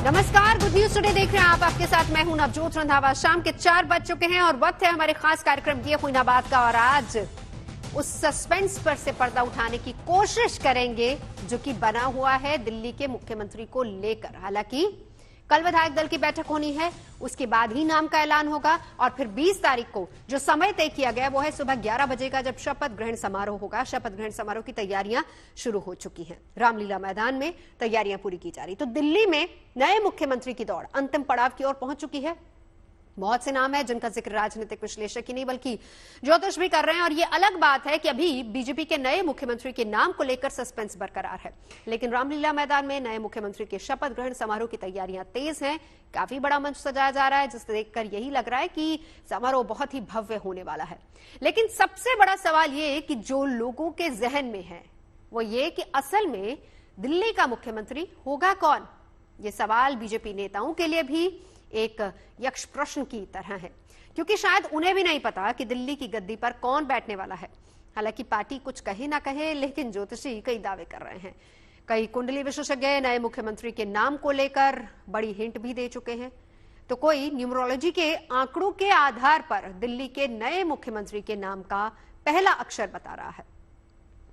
नमस्कार, good news today देख रहे हैं आप। आपके साथ मैं हूं नवजोत रंधावा। शाम के 4 बज चुके हैं और वक्त है हमारे खास कार्यक्रम ये हुइनाबाद का। और आज उस सस्पेंस पर से पर्दा उठाने की कोशिश करेंगे जो कि बना हुआ है दिल्ली के मुख्यमंत्री को लेकर। हालांकि कल विधायक दल की बैठक होनी है, उसके बाद ही नाम का ऐलान होगा और फिर 20 तारीख को जो समय तय किया गया वो है सुबह 11 बजे का, जब शपथ ग्रहण समारोह होगा। शपथ ग्रहण समारोह की तैयारियां शुरू हो चुकी हैं। रामलीला मैदान में तैयारियां पूरी की जा रही। तो दिल्ली में नए मुख्यमंत्री की दौड़ अंतिम पड़ाव की ओर पहुंच चुकी है। बहुत से नाम है जिनका जिक्र राजनीतिक विश्लेषक ही नहीं बल्कि ज्योतिष भी कर रहे हैं। और ये अलग बात है कि अभी बीजेपी के नए मुख्यमंत्री के नाम को लेकर सस्पेंस बरकरार है, लेकिन रामलीला मैदान में नए मुख्यमंत्री के शपथ ग्रहण समारोह की तैयारियां तेज हैं। काफी बड़ा मंच सजाया जा रहा है, जिसे देखकर यही लग रहा है कि समारोह बहुत ही भव्य होने वाला है। लेकिन सबसे बड़ा सवाल ये कि जो लोगों के जहन में है वो ये कि असल में दिल्ली का मुख्यमंत्री होगा कौन। ये सवाल बीजेपी नेताओं के लिए भी एक यक्ष प्रश्न की तरह है, क्योंकि शायद उन्हें भी नहीं पता कि दिल्ली की गद्दी पर कौन बैठने वाला है। हालांकि पार्टी कुछ कहे ना कहे, लेकिन ज्योतिषी कई दावे कर रहे हैं। कई कुंडली विशेषज्ञ नए मुख्यमंत्री के नाम को लेकर बड़ी हिंट भी दे चुके हैं। तो कोई न्यूमरोलॉजी के आंकड़ों के आधार पर दिल्ली के नए मुख्यमंत्री के नाम का पहला अक्षर बता रहा है।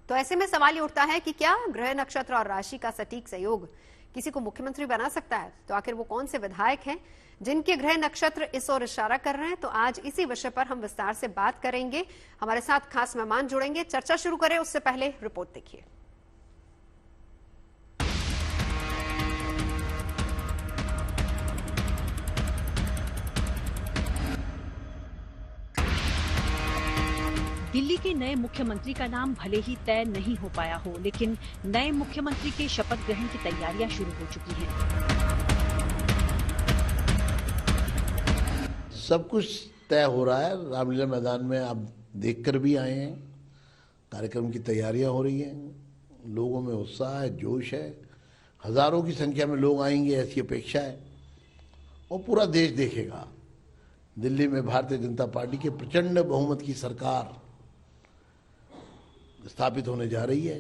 तो ऐसे में सवाल ये उठता है कि क्या ग्रह नक्षत्र और राशि का सटीक सहयोग किसी को मुख्यमंत्री बना सकता है। तो आखिर वो कौन से विधायक हैं जिनके ग्रह नक्षत्र इस ओर इशारा कर रहे हैं। तो आज इसी विषय पर हम विस्तार से बात करेंगे। हमारे साथ खास मेहमान जुड़ेंगे। चर्चा शुरू करें उससे पहले रिपोर्ट देखिए। दिल्ली के नए मुख्यमंत्री का नाम भले ही तय नहीं हो पाया हो, लेकिन नए मुख्यमंत्री के शपथ ग्रहण की तैयारियां शुरू हो चुकी हैं। सब कुछ तय हो रहा है। रामलीला मैदान में आप देखकर भी आए हैं, कार्यक्रम की तैयारियां हो रही हैं। लोगों में उत्साह है, जोश है। हजारों की संख्या में लोग आएंगे ऐसी अपेक्षा है और पूरा देश देखेगा। दिल्ली में भारतीय जनता पार्टी के प्रचंड बहुमत की सरकार स्थापित होने जा रही है।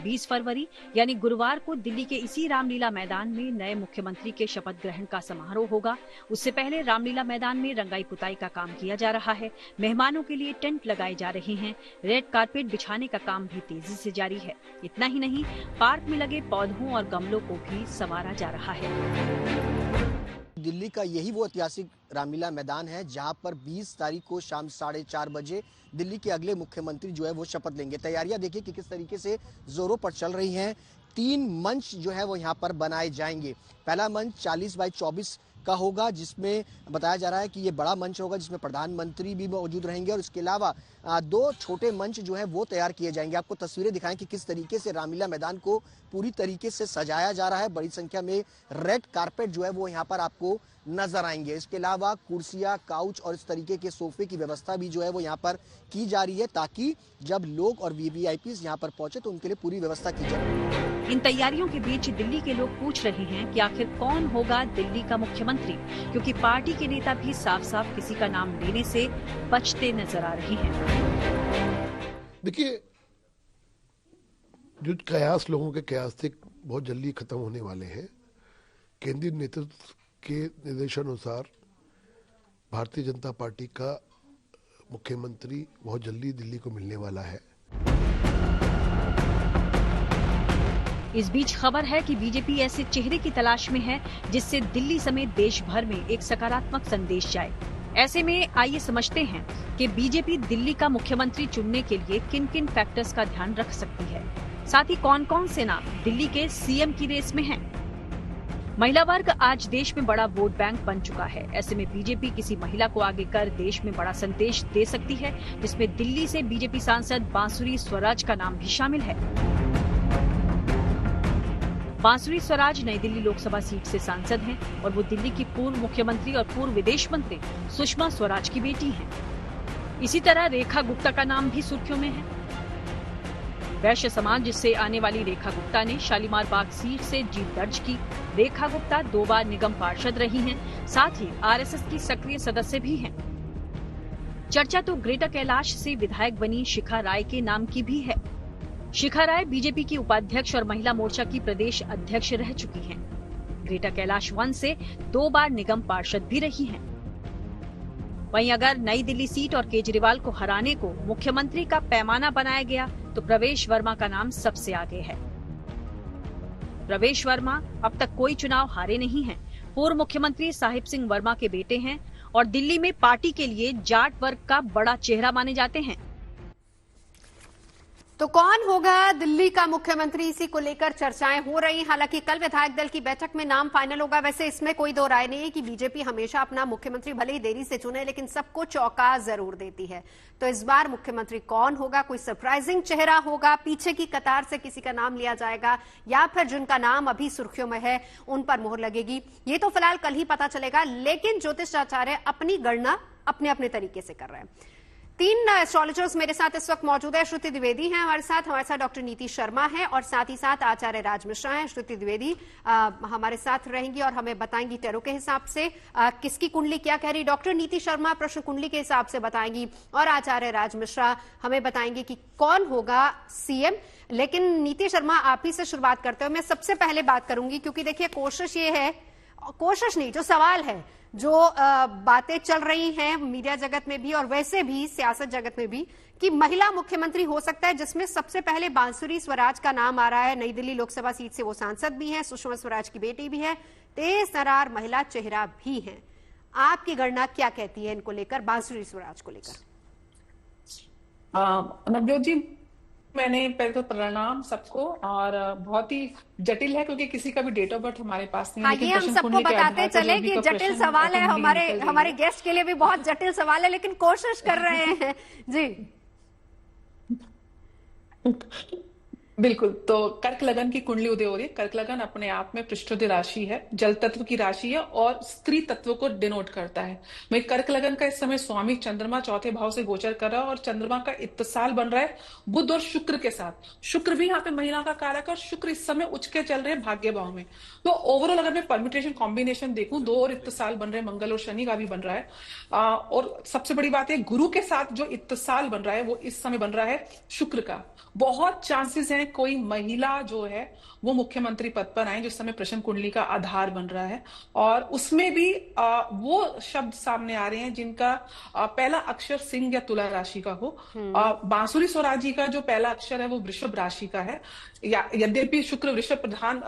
20 फरवरी यानी गुरुवार को दिल्ली के इसी रामलीला मैदान में नए मुख्यमंत्री के शपथ ग्रहण का समारोह होगा। उससे पहले रामलीला मैदान में रंगाई पुताई का काम किया जा रहा है। मेहमानों के लिए टेंट लगाए जा रहे हैं। रेड कारपेट बिछाने का काम भी तेजी से जारी है। इतना ही नहीं, पार्क में लगे पौधों और गमलों को भी संवारा जा रहा है। दिल्ली का यही वो ऐतिहासिक रामलीला मैदान है जहां पर 20 तारीख को शाम 4:30 बजे दिल्ली के अगले मुख्यमंत्री जो है वो शपथ लेंगे। तैयारियां देखिए कि किस तरीके से जोरों पर चल रही हैं। 3 मंच जो है वो यहाँ पर बनाए जाएंगे। पहला मंच 40x24 का होगा, जिसमें बताया जा रहा है कि ये बड़ा मंच होगा जिसमें प्रधानमंत्री भी मौजूद रहेंगे और इसके अलावा 2 छोटे मंच जो है वो तैयार किए जाएंगे। आपको तस्वीरें दिखाएं कि किस तरीके से रामलीला मैदान को पूरी तरीके से सजाया जा रहा है। बड़ी संख्या में रेड कारपेट जो है वो यहाँ पर आपको नजर आएंगे। इसके अलावा कुर्सियां, काउच और इस तरीके के सोफे की व्यवस्था भी जो है वो यहाँ पर की जा रही है, ताकि जब लोग और वीवीआईपी यहाँ पर पहुंचे तो उनके लिए पूरी व्यवस्था की जाए। इन तैयारियों के बीच दिल्ली के लोग पूछ रहे हैं कि आखिर कौन होगा दिल्ली का मुख्यमंत्री, क्योंकि पार्टी के नेता भी साफ साफ किसी का नाम लेने से बचते नजर आ रहे हैं। देखिए, जो कयास लोगों के कयास थे बहुत जल्दी खत्म होने वाले हैं। केंद्रीय नेतृत्व के निर्देशानुसार भारतीय जनता पार्टी का मुख्यमंत्री बहुत जल्दी दिल्ली को मिलने वाला है। इस बीच खबर है कि बीजेपी ऐसे चेहरे की तलाश में है जिससे दिल्ली समेत देश भर में एक सकारात्मक संदेश जाए। ऐसे में आइए समझते हैं कि बीजेपी दिल्ली का मुख्यमंत्री चुनने के लिए किन किन फैक्टर्स का ध्यान रख सकती है, साथ ही कौन कौन से नाम दिल्ली के सीएम की रेस में हैं। महिला वर्ग आज देश में बड़ा वोट बैंक बन चुका है। ऐसे में बीजेपी किसी महिला को आगे कर देश में बड़ा संदेश दे सकती है, जिसमें दिल्ली से बीजेपी सांसद बांसुरी स्वराज का नाम भी शामिल है। बांसुरी स्वराज नई दिल्ली लोकसभा सीट से सांसद हैं और वो दिल्ली की पूर्व मुख्यमंत्री और पूर्व विदेश मंत्री सुषमा स्वराज की बेटी हैं। इसी तरह रेखा गुप्ता का नाम भी सुर्खियों में है। वैश्य समाज से आने वाली रेखा गुप्ता ने शालीमार बाग सीट से जीत दर्ज की। रेखा गुप्ता 2 बार निगम पार्षद रही हैं, साथ ही आरएसएस की सक्रिय सदस्य भी हैं। चर्चा तो ग्रेटर कैलाश से विधायक बनी शिखा राय के नाम की भी है। शिखा राय बीजेपी की उपाध्यक्ष और महिला मोर्चा की प्रदेश अध्यक्ष रह चुकी हैं। ग्रेटर कैलाश वन से 2 बार निगम पार्षद भी रही हैं। वहीं अगर नई दिल्ली सीट और केजरीवाल को हराने को मुख्यमंत्री का पैमाना बनाया गया तो प्रवेश वर्मा का नाम सबसे आगे है। प्रवेश वर्मा अब तक कोई चुनाव हारे नहीं हैं। पूर्व मुख्यमंत्री साहिब सिंह वर्मा के बेटे हैं और दिल्ली में पार्टी के लिए जाट वर्ग का बड़ा चेहरा माने जाते हैं। तो कौन होगा दिल्ली का मुख्यमंत्री, इसी को लेकर चर्चाएं हो रही। हालांकि कल विधायक दल की बैठक में नाम फाइनल होगा। वैसे इसमें कोई दो राय नहीं है कि बीजेपी हमेशा अपना मुख्यमंत्री भले ही देरी से चुने लेकिन सबको चौंका जरूर देती है। तो इस बार मुख्यमंत्री कौन होगा? कोई सरप्राइजिंग चेहरा होगा, पीछे की कतार से किसी का नाम लिया जाएगा, या फिर जिनका नाम अभी सुर्खियों में है उन पर मोहर लगेगी? ये तो फिलहाल कल ही पता चलेगा। लेकिन ज्योतिष आचार्य अपनी गणना अपने अपने तरीके से कर रहे हैं। 3 एस्ट्रोलॉजर्स मेरे साथ इस वक्त मौजूद है। श्रुति द्विवेदी हैं हमारे साथ डॉक्टर नीति शर्मा है और साथ ही साथ आचार्य राज मिश्रा हैं। श्रुति द्विवेदी हमारे साथ रहेंगी और हमें बताएंगी टेरो के हिसाब से किसकी कुंडली क्या कह रही। डॉक्टर नीति शर्मा प्रश्न कुंडली के हिसाब से बताएंगी और आचार्य राज मिश्रा हमें बताएंगे कि कौन होगा सीएम। लेकिन नीति शर्मा, आप ही से शुरुआत करते हुए मैं सबसे पहले बात करूंगी, क्योंकि देखिए कोशिश ये है, कोशिश नहीं, जो सवाल है, जो बातें चल रही हैं मीडिया जगत में भी और वैसे भी सियासत जगत में भी, कि महिला मुख्यमंत्री हो सकता है, जिसमें सबसे पहले बांसुरी स्वराज का नाम आ रहा है। नई दिल्ली लोकसभा सीट से वो सांसद भी हैं, सुषमा स्वराज की बेटी भी है, तेज तर्रार महिला चेहरा भी है। आपकी गणना क्या कहती है इनको लेकर, बांसुरी स्वराज को लेकर? नवजोत जी, मैंने पहले तो प्रणाम सबको, और बहुत ही जटिल है क्योंकि किसी का भी डेट ऑफ बर्थ हमारे पास नहीं है। ये हम सबको बताते चले कि जटिल सवाल है, हमारे गेस्ट के लिए भी बहुत जटिल सवाल है, लेकिन कोशिश कर रहे हैं जी। बिल्कुल। तो कर्क लगन की कुंडली उदय हो रही है। कर्क लगन अपने आप में पृष्ठोदय राशि है, जल तत्व की राशि है और स्त्री तत्व को डिनोट करता है। वही कर्क लगन का इस समय स्वामी चंद्रमा 4थे भाव से गोचर कर रहा है और चंद्रमा का इत्तिसाल बन रहा है बुध और शुक्र के साथ। शुक्र भी यहाँ पे महिला का कारक है और शुक्र इस समय उच्च के चल रहे हैं भाग्य भाव में। तो ओवरऑल अगर मैं परम्यूटेशन कॉम्बिनेशन देखूं, 2 और इत्तिसाल बन रहे हैं, मंगल और शनि का भी बन रहा है। और सबसे बड़ी बात है, गुरु के साथ जो इत्तिसाल बन रहा है वो इस समय बन रहा है शुक्र का। बहुत चांसेस हैं कोई महिला जो है वो मुख्यमंत्री पद पर आए, जो समय प्रश्न कुंडली का आधार बन रहा है। और उसमें भी वो शब्द सामने आ रहे हैं जिनका पहला अक्षर सिंह या तुला राशि का हो। बांसुरी स्वराज जी का जो पहला अक्षर है वो वृषभ राशि का है, यद्यपि शुक्र वृषभ प्रधान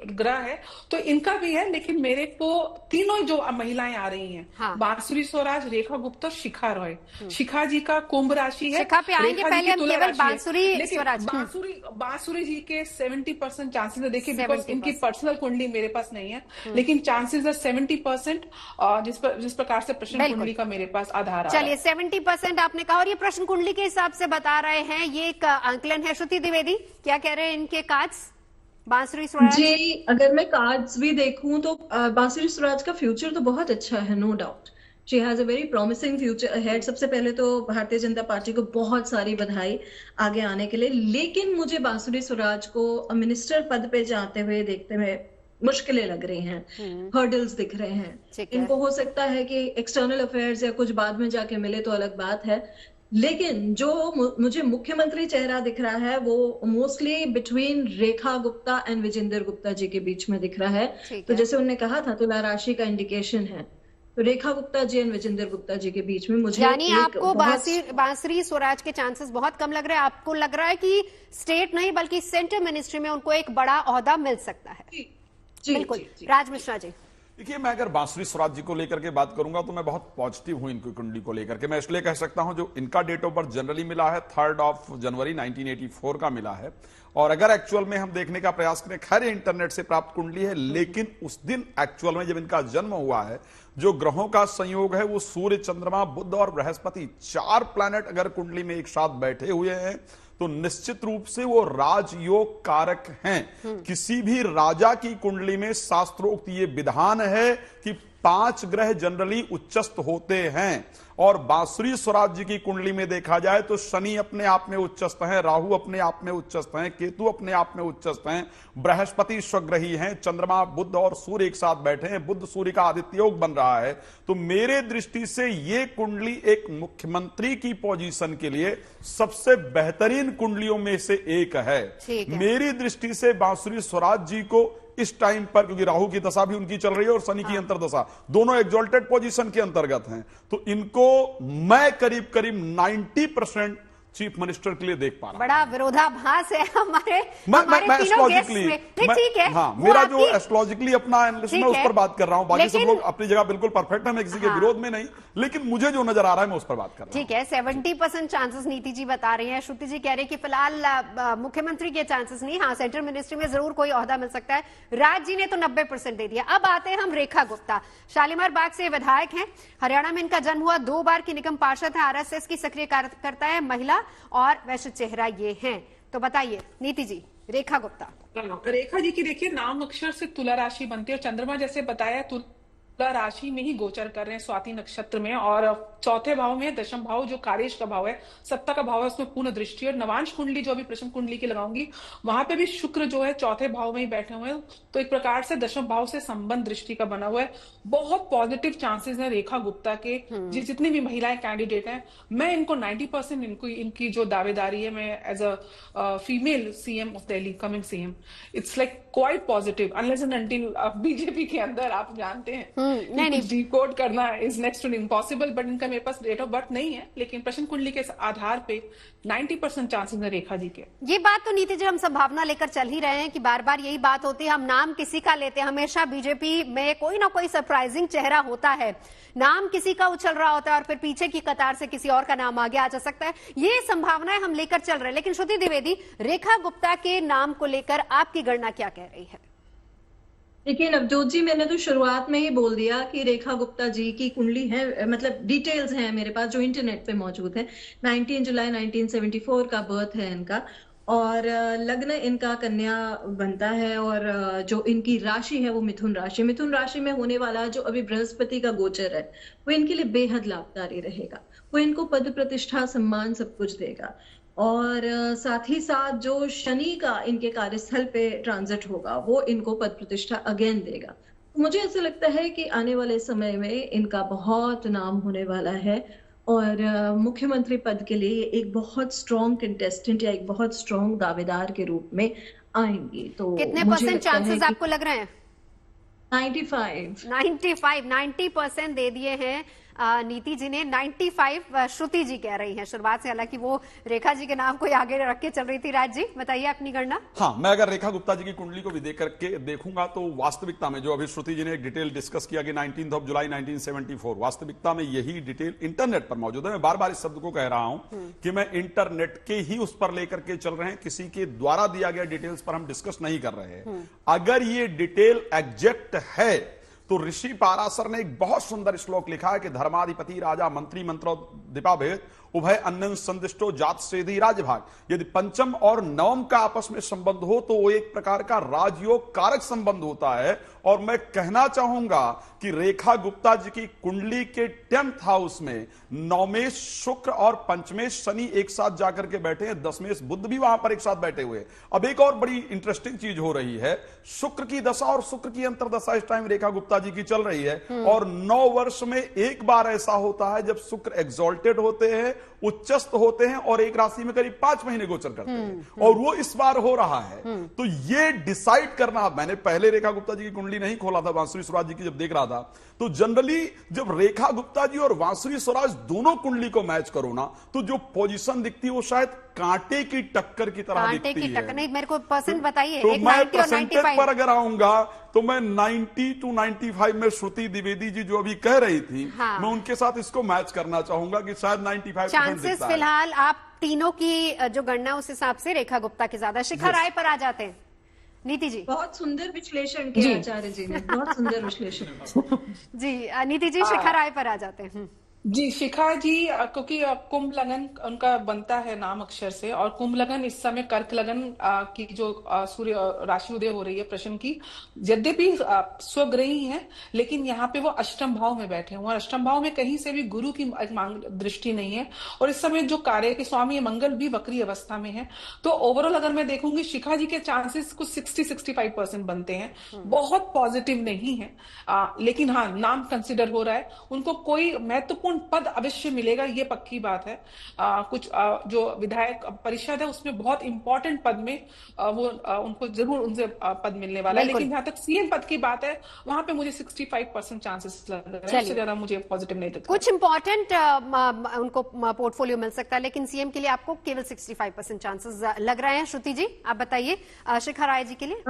ग्रह है तो इनका भी है, लेकिन मेरे को तीनों जो महिलाएं आ रही हैं, हाँ। बांसुरी स्वराज, रेखा गुप्ता और शिखा रॉय। शिखा जी का कुंभ राशि है, शिखा पे आएंगे, पहले हम केवल बांसुरी स्वराज। बांसुरी जी के 70% चांसेस है। देखिए, बिकॉज इनकी पर्सनल कुंडली मेरे पास नहीं है, लेकिन चांसेस है 70% जिस प्रकार से प्रश्न कुंडली का मेरे पास आधार। चलिए, 70% आपने कहा और ये प्रश्न कुंडली के हिसाब से बता रहे हैं, ये एक आंकलन है। श्रुति द्विवेदी क्या कह रहे हैं इनके कार्ड्स बांसुरी स्वराज जी? अगर मैं कार्ड्स भी देखूं तो बांसुरी स्वराज का फ्यूचर तो बहुत अच्छा है, no doubt. She has a very promising future ahead. सबसे पहले तो भारतीय जनता पार्टी को बहुत सारी बधाई आगे आने के लिए, लेकिन मुझे बांसुरी स्वराज को मिनिस्टर पद पे जाते हुए देखते हुए मुश्किलें लग रही हैं, हर्डल्स दिख रहे हैं। इनको हो सकता है कि एक्सटर्नल अफेयर्स या कुछ बाद में जाके मिले तो अलग बात है, लेकिन जो मुझे मुख्यमंत्री चेहरा दिख रहा है वो mostly between Rekha Gupta and Vijender Gupta ji के बीच में दिख रहा है। तो जैसे उन्होंने कहा था तुला राशि का इंडिकेशन है, तो रेखा गुप्ता जी एंड विजेंद्र गुप्ता जी के बीच में मुझे, यानी आपको बांसुरी स्वराज के चांसेस बहुत कम लग रहे हैं। आपको लग रहा है कि स्टेट नहीं बल्कि सेंट्रल मिनिस्ट्री में उनको एक बड़ा ओहदा मिल सकता है। जी, बिल्कुल। जी। राज मिश्रा जी, देखिए, मैं अगर बांसुरी स्वराज जी को लेकर के बात करूंगा तो मैं बहुत पॉजिटिव हूं इनकी कुंडली को लेकर के। मैं इसलिए कह सकता हूं, जो इनका डेट ऑफ बर्थ जनरली मिला है 3 जनवरी 1984 का मिला है, और अगर एक्चुअल में हम देखने का प्रयास करें, खैर इंटरनेट से प्राप्त कुंडली है, लेकिन उस दिन एक्चुअल में जब इनका जन्म हुआ है, जो ग्रहों का संयोग है वो सूर्य, चंद्रमा, बुध और बृहस्पति, 4 प्लैनेट अगर कुंडली में एक साथ बैठे हुए हैं तो निश्चित रूप से वो राजयोग कारक हैं। किसी भी राजा की कुंडली में शास्त्रोक्त ये विधान है कि 5 ग्रह जनरली उच्चस्थ होते हैं और बांसुरी स्वराज जी की कुंडली में देखा जाए तो शनि अपने आप में उच्चस्थ हैं, राहु अपने आप में उच्चस्थ हैं, केतु अपने आप में उच्चस्थ हैं, बृहस्पति स्वग्रही हैं, चंद्रमा बुध और सूर्य एक साथ बैठे हैं, बुध सूर्य का आदित्य योग बन रहा है। तो मेरे दृष्टि से ये कुंडली एक मुख्यमंत्री की पोजीशन के लिए सबसे बेहतरीन कुंडलियों में से एक है। मेरी दृष्टि से बांसुरी स्वराज जी को इस टाइम पर, क्योंकि राहु की दशा भी उनकी चल रही है और शनि की अंतरदशा, दोनों एक्सॉल्टेड पोजीशन के अंतर्गत हैं, तो इनको मैं करीब करीब 90% चीफ मिनिस्टर के लिए देख पा रहा हूं। बड़ा विरोधाभास है हमारे मैं एस्ट्रोलॉजिकली, ठीक है, हाँ, मेरा जो एस्ट्रोलॉजिकली अपना एनालिसिस मैं उस पर बात कर रहा हूं। बाकी सब लोग अपनी जगह बिल्कुल परफेक्ट है, मैं किसी के विरोध में नहीं, लेकिन मुझे जो नजर आ रहा है मैं उस पर बात कर रहा हूं। ठीक है, 70% चांसेस नीति जी बता रही हैं, श्रुति जी कह रही है कि फिलहाल मुख्यमंत्री के चांसेस नहीं, हाँ सेंट्रल मिनिस्ट्री में जरूर कोई ओहदा मिल सकता है। राज जी ने तो 90% दे दिया। अब आते हैं हम रेखा गुप्ता, शालीमार बाग से विधायक हैं, हरियाणा में इनका जन्म हुआ, 2 बार की निगम पार्षद है, आरएसएस की सक्रिय कार्यकर्ता है, महिला और वैश्य चेहरा ये हैं। तो बताइए नीति जी, रेखा गुप्ता। रेखा जी की देखिए नाम अक्षर से तुला राशि बनती है और चंद्रमा जैसे बताया तुला राशि में ही गोचर कर रहे हैं स्वाति नक्षत्र में, और चौथे भाव में दशम भाव जो कार्येश का भाव है, सत्ता का भाव है, उसमें पूर्ण दृष्टि। और नवांश कुंडली जो अभी प्रश्न कुंडली की लगाऊंगी वहां पे भी शुक्र जो है चौथे भाव में ही बैठे हुए हैं, तो एक प्रकार से दशम भाव से संबंध दृष्टि का बना हुआ है। बहुत पॉजिटिव चांसेस है रेखा गुप्ता के, जितनी भी महिलाएं कैंडिडेट हैं, मैं इनको 90% इनकी जो दावेदारी है, मैं as a female CM of Delhi, coming CM, it's like quite positive, unless and until BJP के अंदर आप जानते हैं नहीं डिकोड करना is next to impossible, but इनका मेरे पास डेट ऑफ बर्थ नहीं है, लेकिन प्रश्न कुंडली के आधार पे 90% चांसेस है रेखा जी के। ये बात तो नीति जी हम संभावना लेकर चल ही रहे हैं कि बार बार यही बात होती है, हम नाम किसी का लेते हैं, हमेशा बीजेपी में कोई ना कोई सरप्राइजिंग चेहरा होता है, नाम किसी का उछल रहा होता है और फिर पीछे की कतार से किसी और का नाम आगे आ जा सकता है, ये संभावनाएं हम लेकर चल रहे हैं। लेकिन श्रुति द्विवेदी, रेखा गुप्ता के नाम को लेकर आपकी गणना क्या कह रही है? देखिए नवजोत जी, मैंने तो शुरुआत में ही बोल दिया कि रेखा गुप्ता जी की कुंडली है, मतलब डिटेल्स हैं मेरे पास जो इंटरनेट पे मौजूद है। 19 जुलाई 1974 का बर्थ है इनका, और लग्न इनका कन्या बनता है, और जो इनकी राशि है वो मिथुन राशि। मिथुन राशि में होने वाला जो अभी बृहस्पति का गोचर है वो इनके लिए बेहद लाभकारी रहेगा, वो इनको पद प्रतिष्ठा सम्मान सब कुछ देगा, और साथ ही साथ जो शनि का इनके कार्यस्थल पे ट्रांजिट होगा वो इनको पद प्रतिष्ठा अगेन देगा। मुझे ऐसा लगता है कि आने वाले समय में इनका बहुत नाम होने वाला है और मुख्यमंत्री पद के लिए एक बहुत स्ट्रॉन्ग कंटेस्टेंट या एक बहुत स्ट्रॉन्ग दावेदार के रूप में आएंगी। तो कितने परसेंट चांसेस आपको लग रहे हैं? 90% दे दिए हैं नीति जी ने, 95 श्रुति जी कह रही हैं। शुरुआत से हालांकि वो रेखा जी के नाम को आगे रख के चल रही थी। राज जी बताइए अपनी गणना। हाँ, मैं अगर रेखा गुप्ता जी की कुंडली को भी देख करके देखूंगा तो वास्तविकता में जो अभी श्रुति जी ने एक डिटेल डिस्कस किया कि 19 जुलाई 1974, वास्तविकता में यही डिटेल इंटरनेट पर मौजूद है। मैं बार बार इस शब्द को कह रहा हूं कि मैं इंटरनेट के ही उस पर लेकर के चल रहे हैं, किसी के द्वारा दिया गया डिटेल्स पर हम डिस्कस नहीं कर रहे हैं। अगर ये डिटेल एग्जैक्ट है तो ऋषि पाराशर ने एक बहुत सुंदर श्लोक लिखा है कि धर्माधिपति राजा मंत्री मंत्रो दीपाभेद उभय अन्य संदिष्टो जात सेधी राजभाग। यदि पंचम और नवम का आपस में संबंध हो तो वो एक प्रकार का राजयोग कारक संबंध होता है। और मैं कहना चाहूंगा कि रेखा गुप्ता जी की कुंडली के 10th हाउस में नवमेश शुक्र और पंचमेश शनि एक साथ जाकर के बैठे हैं, दशमेश बुध भी वहां पर एक साथ बैठे हुए। अब एक और बड़ी इंटरेस्टिंग चीज हो रही है, शुक्र की दशा और शुक्र की अंतरदशा इस टाइम रेखा गुप्ता जी की चल रही है, और 9 वर्ष में एक बार ऐसा होता है जब शुक्र एक्सॉल्टेड होते हैं, उच्चस्थ होते हैं और एक राशि में करीब 5 महीने गोचर करते हैं, और वो इस बार हो रहा है। तो ये डिसाइड करना, मैंने पहले रेखा गुप्ता जी की कुंडली नहीं खोला था, बांसुरी स्वराज जी की जब देख रहा था, तो जनरली जब रेखा गुप्ता जी और बांसुरी स्वराज दोनों कुंडली को मैच करो ना, तो जो पोजीशन दिखती है वो शायद कांटे की टक्कर की तरह दिखती है। कांटे की टक्कर नहीं, मेरे को परसेंट बताइए। तो मैं परसेंटेज पर अगर आऊंगा तो मैं 90 to 95 में श्रुति द्विवेदी जी जो अभी कह रही थी, हाँ, मैं उनके साथ इसको मैच करना चाहूंगा कि शायद 95% चांसेस फिलहाल आप तीनों की जो गणना उस हिसाब से रेखा गुप्ता के ज्यादा। शिखा राय पर आ जाते हैं नीति जी। बहुत सुंदर विश्लेषण किया आचार्य जी ने, बहुत सुंदर विश्लेषण। जी नीति जी, शिखा राय पर आ जाते हैं। जी, शिखा जी, क्योंकि कुंभ लगन उनका बनता है नाम अक्षर से, और कुंभ लगन इस समय कर्क लगन की जो सूर्य राशि उदय हो रही है प्रश्न की, यद्यपि स्वग्रही है, लेकिन यहाँ पे वो अष्टम भाव में बैठे हुए हैं, और अष्टम भाव में कहीं से भी गुरु की दृष्टि नहीं है, और इस समय जो कार्य के स्वामी मंगल भी वक्री अवस्था में है। तो ओवरऑल अगर मैं देखूंगी, शिखा जी के चांसेस कुछ 60-65% बनते हैं, बहुत पॉजिटिव नहीं है, लेकिन हाँ, नाम कंसिडर हो रहा है, उनको कोई महत्वपूर्ण पद अवश्य मिलेगा, ये पक्की बात है। कुछ जो विधायक परिषद है उसमें बहुत इंपॉर्टेंट पद में उनको जरूर उनसे पद मिलने वाला है, लेकिन जहां तक सीएम पद की बात है वहां पे मुझे 65% चांसेस लग रहे हैं, उससे ज्यादा मुझे पॉजिटिव नहीं दिखता। कुछ इंपॉर्टेंट उनको पोर्टफोलियो मिल सकता है, लेकिन सीएम के लिए आपको केवल 65% चांसेस लग रहे हैं। श्रुति जी, आप बताइए शिखा राय जी के लिए।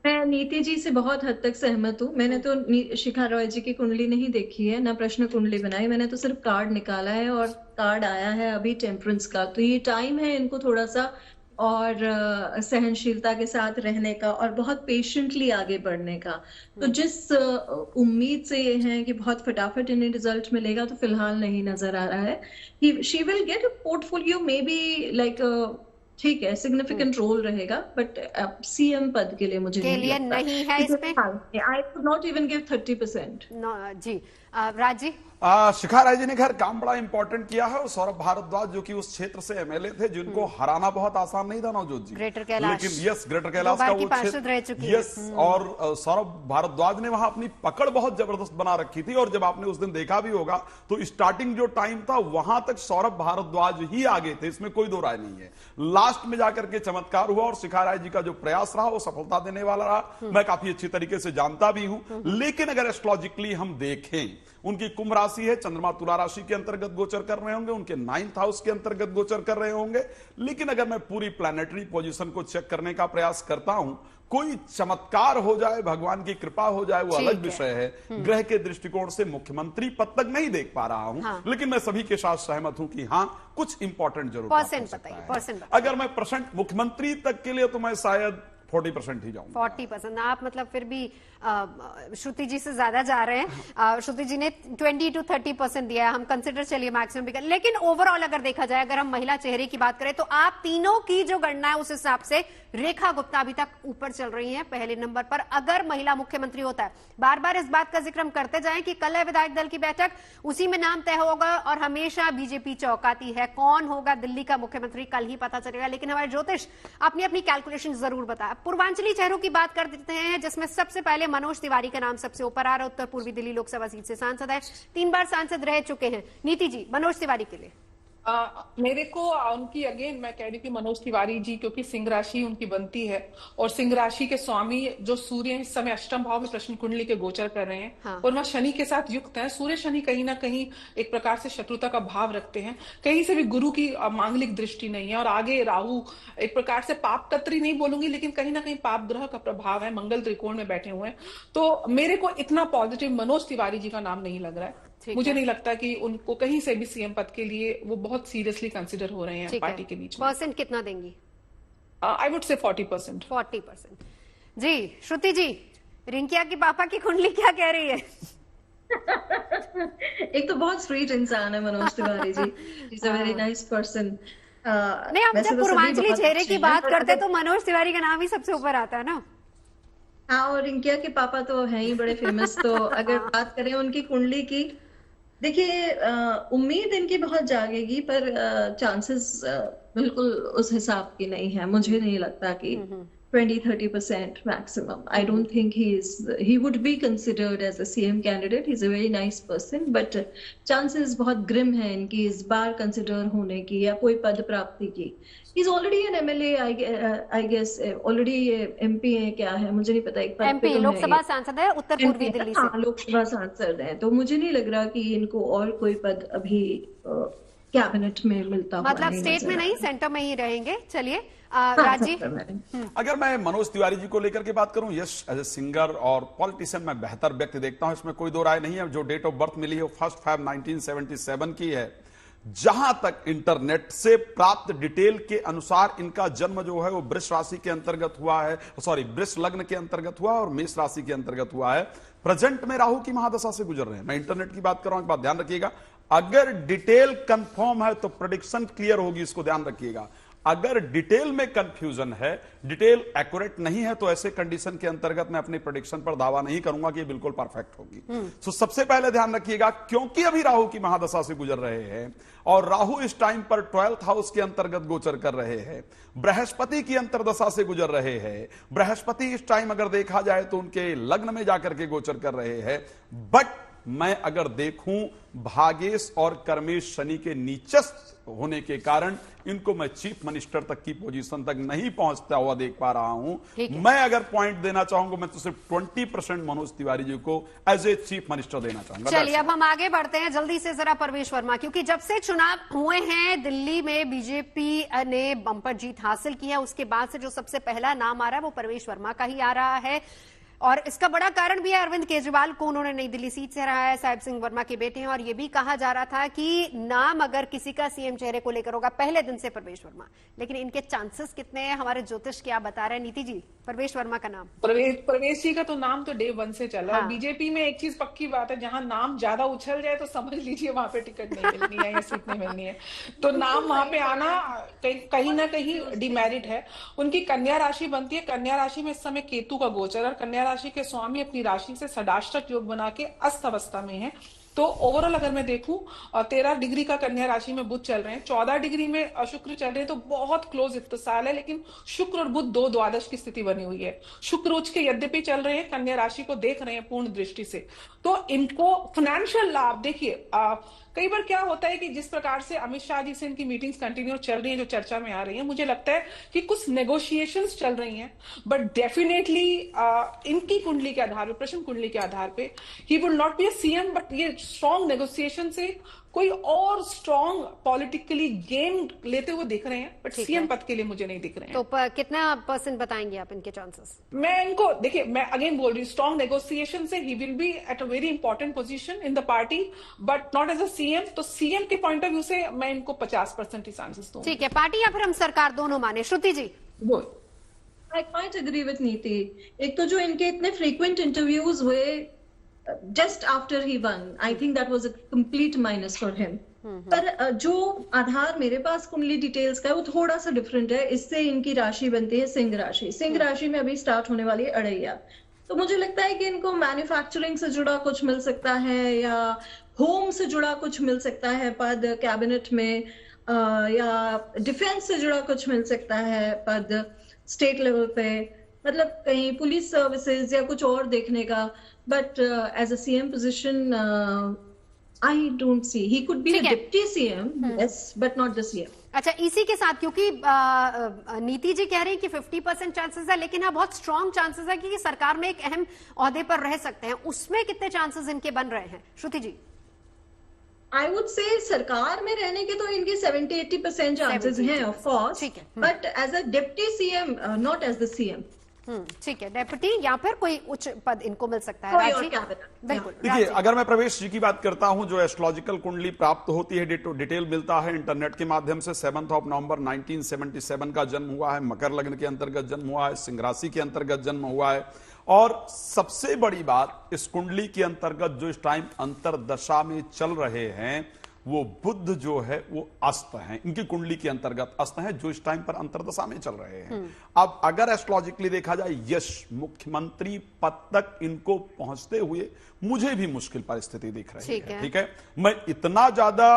मैं नीति जी से बहुत हद तक सहमत हूँ। मैंने तो शिखा रॉय जी की कुंडली नहीं देखी है, ना प्रश्न कुंडली बनाई, मैंने तो सिर्फ कार्ड निकाला है, और कार्ड आया है अभी टेम्परेंस का। तो ये टाइम है इनको थोड़ा सा और सहनशीलता के साथ रहने का, और बहुत पेशेंटली आगे बढ़ने का। तो जिस उम्मीद से ये है कि बहुत फटाफट इन्हें रिजल्ट मिलेगा, तो फिलहाल नहीं नजर आ रहा है। She will get a portfolio, may be like ठीक है, सिग्निफिकेंट रोल रहेगा, बट सीएम पद के लिए मुझे नहीं लगता नहीं है इसमें। I could not even give 30%। जी राज जी। शिखा राय जी ने खैर काम बड़ा इंपॉर्टेंट किया है, और सौरभ भारद्वाज जो कि उस क्षेत्र से एमएलए थे, जिनको हराना बहुत आसान नहीं था नवजोत जी, ग्रेटर कैलाश, लेकिन यस, ग्रेटर कैलाश का वो क्षेत्र, यस, और सौरभ भारद्वाज ने वहां अपनी पकड़ बहुत जबरदस्त बना रखी थी, और जब आपने उस दिन देखा भी होगा तो स्टार्टिंग जो टाइम था वहां तक सौरभ भारद्वाज ही आगे थे, इसमें कोई दो राय नहीं है। लास्ट में जाकर के चमत्कार हुआ, और शिखा राय जी का जो प्रयास रहा वो सफलता देने वाला रहा, मैं काफी अच्छी तरीके से जानता भी हूं। लेकिन अगर एस्ट्रोलॉजिकली हम देखें, उनकी कुंभ राशि है, चंद्रमा तुला राशि के अंतर्गत गोचर कर रहे होंगे, उनके 9th हाउस के अंतर्गत गोचर कर रहे होंगे, लेकिन अगर मैं पूरी प्लैनेटरी पोजीशन को चेक करने का प्रयास करता हूं, कोई चमत्कार हो जाए, भगवान की कृपा हो जाए, वो अलग विषय है। ग्रह के दृष्टिकोण से मुख्यमंत्री पद तक नहीं देख पा रहा हूं, लेकिन मैं सभी के साथ सहमत हूं कि हाँ, कुछ इंपॉर्टेंट जरूर परसेंट। अगर मैं परसेंट मुख्यमंत्री तक के लिए, तो मैं शायद 40% ही जाऊंगा। 40%, आप मतलब फिर भी श्रुति जी से ज्यादा जा रहे हैं। श्रुति जी ने 20 to 30% दिया है, हम कंसिडर चलिए मैक्सिमम भी कर, लेकिन ओवरऑल अगर देखा जाए, अगर हम महिला चेहरे की बात करें, तो आप तीनों की जो गणना है उस हिसाब से रेखा गुप्ता अभी तक ऊपर चल रही हैं पहले नंबर पर, अगर महिला मुख्यमंत्री होता है। बार बार इस बात का जिक्र हम करते जाएं कि कल है विधायक दल की बैठक, उसी में नाम तय होगा, और हमेशा बीजेपी चौंकाती है, कौन होगा दिल्ली का मुख्यमंत्री कल ही पता चलेगा। लेकिन हमारे ज्योतिष अपनी अपनी कैलकुलेशन जरूर बताया। पूर्वांचली चेहरों की बात कर देते हैं, जिसमें सबसे पहले मनोज तिवारी का नाम सबसे ऊपर आ रहा है, उत्तर पूर्वी दिल्ली लोकसभा सीट से सांसद है, 3 बार सांसद रह चुके हैं। नीति जी, मनोज तिवारी के लिए। मेरे को उनकी अगेन मैं कह रही थी मनोज तिवारी जी, क्योंकि सिंह राशि उनकी बनती है, और सिंह राशि के स्वामी जो सूर्य इस समय अष्टम भाव में प्रश्न कुंडली के गोचर कर रहे हैं, और वह शनि के साथ युक्त है। सूर्य शनि कहीं ना कहीं एक प्रकार से शत्रुता का भाव रखते हैं, कहीं से भी गुरु की मांगलिक दृष्टि नहीं है, और आगे राहु एक प्रकार से पाप तत्री नहीं बोलूंगी, लेकिन कहीं ना कहीं पाप ग्रह का प्रभाव है, मंगल त्रिकोण में बैठे हुए हैं। तो मेरे को इतना पॉजिटिव मनोज तिवारी जी का नाम नहीं लग रहा है। मुझे नहीं लगता कि उनको कहीं से भी सीएम पद के लिए वो बहुत सीरियसली कंसिडर हो रहे हैं पार्टी के बीच में। परसेंट कितना देंगी? I would say 40%। 40%। जी श्रुति जी, रिंकिया के पापा की कुंडली क्या कह रही है? एक तो बहुत स्वीट इंसान है Manoj Tiwari ji, is a very nice person. नहीं, हम जब पूर्वांचली चेहरे की बात करते हैं तो मनोज तिवारी का नाम ही सबसे ऊपर आता है ना। हाँ, और रिंकिया के पापा तो हैं ही बड़े फेमस। तो अगर बात करें उनकी कुंडली की, देखिए उम्मीद इनकी बहुत जागेगी, पर चांसेस बिल्कुल उस हिसाब की नहीं है। मुझे नहीं लगता कि 20-30% maximum. I don't think he would be considered as a CM candidate. He's a very nice person, but chances बहुत grim है इनकी इस बार consider होने की या कोई पद प्राप्ति की। He's already an MLA, I guess. Already MP है, क्या है मुझे नहीं पता। एक पद MP लोकसभा सांसद है उत्तर पूर्वी दिल्ली से। हाँ, लोकसभा सांसद है, तो मुझे नहीं लग रहा कि इनको और कोई पद अभी कैबिनेट में मिलता हुआ मतलब स्टेट में नहीं, सेंटर में ही रहेंगे। चलिए राजीव, अगर मैं मनोज तिवारी जी को लेकर के बात करूं, यस, एज ए सिंगर और पॉलिटिशियन मैं बेहतर व्यक्ति देखता हूं, इसमें कोई दो राय नहीं है। जो डेट ऑफ बर्थ मिली है वो 1 Feb 1977 की है। जहां तक इंटरनेट से प्राप्त डिटेल के अनुसार इनका जन्म जो है वो वृष राशि के अंतर्गत हुआ है, सॉरी वृष लग्न के अंतर्गत हुआ और मेष राशि के अंतर्गत हुआ है। प्रेजेंट में राहु की महादशा से गुजर रहे हैं। मैं इंटरनेट की बात कर रहा हूं, एक बात ध्यान रखिएगा, अगर डिटेल कंफर्म है तो प्रेडिक्शन क्लियर होगी, इसको ध्यान रखिएगा। अगर डिटेल में कंफ्यूजन है, डिटेल एक्यूरेट नहीं है, तो ऐसे कंडीशन के अंतर्गत मैं अपनी प्रेडिक्शन पर दावा नहीं करूंगा कि ये बिल्कुल परफेक्ट होगी। तो सबसे पहले ध्यान रखिएगा, क्योंकि अभी राहु की महादशा से गुजर रहे हैं और राहु इस टाइम पर 12th हाउस के अंतर्गत गोचर कर रहे हैं, बृहस्पति की अंतर्दशा से गुजर रहे हैं। बृहस्पति इस टाइम अगर देखा जाए तो उनके लग्न में जाकर के गोचर कर रहे हैं। बट मैं अगर देखूं, भागेश और कर्मेश शनि के नीचस्थ होने के कारण इनको मैं चीफ मिनिस्टर तक की पोजीशन तक नहीं पहुंचता हुआ देख पा रहा हूं। मैं अगर पॉइंट देना चाहूंगा, मैं तो सिर्फ 20% मनोज तिवारी जी को एज ए चीफ मिनिस्टर देना चाहूंगा। चलिए अब हम आगे बढ़ते हैं जल्दी से जरा परवेश वर्मा, क्योंकि जब से चुनाव हुए हैं दिल्ली में बीजेपी ने बंपर जीत हासिल की है, उसके बाद से जो सबसे पहला नाम आ रहा है वो परवेश वर्मा का ही आ रहा है। और इसका बड़ा कारण भी है, अरविंद केजरीवाल को उन्होंने नई दिल्ली सीट से हराया है, साहिब सिंह वर्मा के बेटे हैं, और ये भी कहा जा रहा था कि नाम अगर किसी का सीएम चेहरे को लेकर होगा पहले दिन से परवेश वर्मा, लेकिन इनके चांसेस कितने हैं? हमारे ज्योतिष क्या बता रहे हैं नीति जी, परवेश वर्मा का नाम? परवेश जी का तो नाम तो डे 1 से चला है। बीजेपी में एक चीज पक्की बात है, जहां नाम ज्यादा उछल जाए तो समझ लीजिए वहां पे टिकट नहीं मिलनी है या सीट नहीं मिलनी है, तो नाम वहां पे आना कहीं ना कहीं डिमेरिट है। उनकी कन्या राशि बनती है, कन्या राशि में इस समय केतु का गोचर, और कन्या राशि के स्वामी अपनी राशि से षडाष्टक योग बना के अस्त अवस्था में है। तो ओवरऑल अगर मैं देखूं, 13 डिग्री का कन्या राशि में बुध चल रहे हैं, 14 डिग्री में शुक्र चल रहे हैं, तो बहुत क्लोज इत्तेसाल है। लेकिन शुक्र और बुध 2 द्वादश की स्थिति बनी हुई है। शुक्र उच्च के यद्यपि चल रहे हैं, कन्या राशि को देख रहे हैं पूर्ण दृष्टि से, तो इनको फाइनेंशियल लाभ देखिए। कई बार क्या होता है कि जिस प्रकार से अमित शाह जी से इनकी मीटिंग्स कंटिन्यू चल रही है, जो चर्चा में आ रही है, मुझे लगता है कि कुछ नेगोशिएशंस चल रही हैं, बट डेफिनेटली इनकी कुंडली के आधार पे, प्रश्न कुंडली के आधार पे, he would not be a CM, but ये स्ट्रॉन्ग नेगोशिएशन से कोई और स्ट्रॉन्ग पॉलिटिकली गेम लेते हुए दिख रहे हैं, बट सीएम पद के लिए मुझे नहीं दिख रहे हैं। तो कितना % बताएंगे आप इनके चांसेस? मैं इनको देखिए, मैं अगेन बोल रही हूँ, स्ट्रॉन्ग नेगोशिएशन से ही will be at a very important position in the party, but not as a CM. तो सीएम के पॉइंट ऑफ व्यू से मैं इनको 50% ही चांसेस दूंगी। ठीक है, पार्टी या फिर हम सरकार दोनों माने? श्रुति जी? I quite agree with नीति। एक तो जो इनके इतने frequent interviews हुए just after he won, I think that was a complete minus for him। पर जो आधार मेरे पास कुंडली डिटेल्स का है वो थोड़ा सा डिफरेंट है। इससे इनकी राशि बनती है सिंह राशि। सिंह राशि में अभी स्टार्ट होने वाली है अड़ैया, तो मुझे लगता है कि इनको मैन्युफैक्चरिंग से जुड़ा कुछ मिल सकता है या होम से जुड़ा कुछ मिल सकता है पद कैबिनेट में, या डिफेंस से जुड़ा कुछ मिल सकता है पद स्टेट लेवल पे, मतलब कहीं पुलिस सर्विसेज या कुछ और देखने का। But as a CM position I don't see. He could be a deputy CM, yes, but not the CM. अच्छा, इसी के साथ क्योंकि नीति जी कह रही है कि 50% चांसेस है, लेकिन हाँ बहुत स्ट्रॉन्ग चांसेस है कि सरकार में एक अहम ओहदे पर रह सकते हैं, उसमें कितने चांसेस इनके बन रहे हैं श्रुति जी? आई वुड से सरकार में रहने के तो इनके 70-80% चांसेस हैं of course, but as a deputy CM, not as the CM. ठीक है, डेप्यूटी या फिर कोई उच्च पद इनको मिल सकता है। बिल्कुल। देखिए, अगर मैं प्रवेश जी की बात करता हूं, जो एस्ट्रोलॉजिकल कुंडली प्राप्त होती है, डिटेल मिलता है इंटरनेट के माध्यम से। 7 नवंबर 1977 का जन्म हुआ है, मकर लग्न के अंतर्गत जन्म हुआ है, सिंह राशि के अंतर्गत जन्म हुआ है। और सबसे बड़ी बात, इस कुंडली के अंतर्गत जो इस टाइम अंतरदशा में चल रहे हैं, वो बुध जो है वो अस्त हैं, इनकी कुंडली के अंतर्गत अस्त हैं, जो इस टाइम पर अंतरदशा में चल रहे हैं। अब अगर एस्ट्रोलॉजिकली देखा जाए, यश मुख्यमंत्री पद तक इनको पहुंचते हुए मुझे भी मुश्किल परिस्थिति दिख रही है। ठीक है, मैं इतना ज्यादा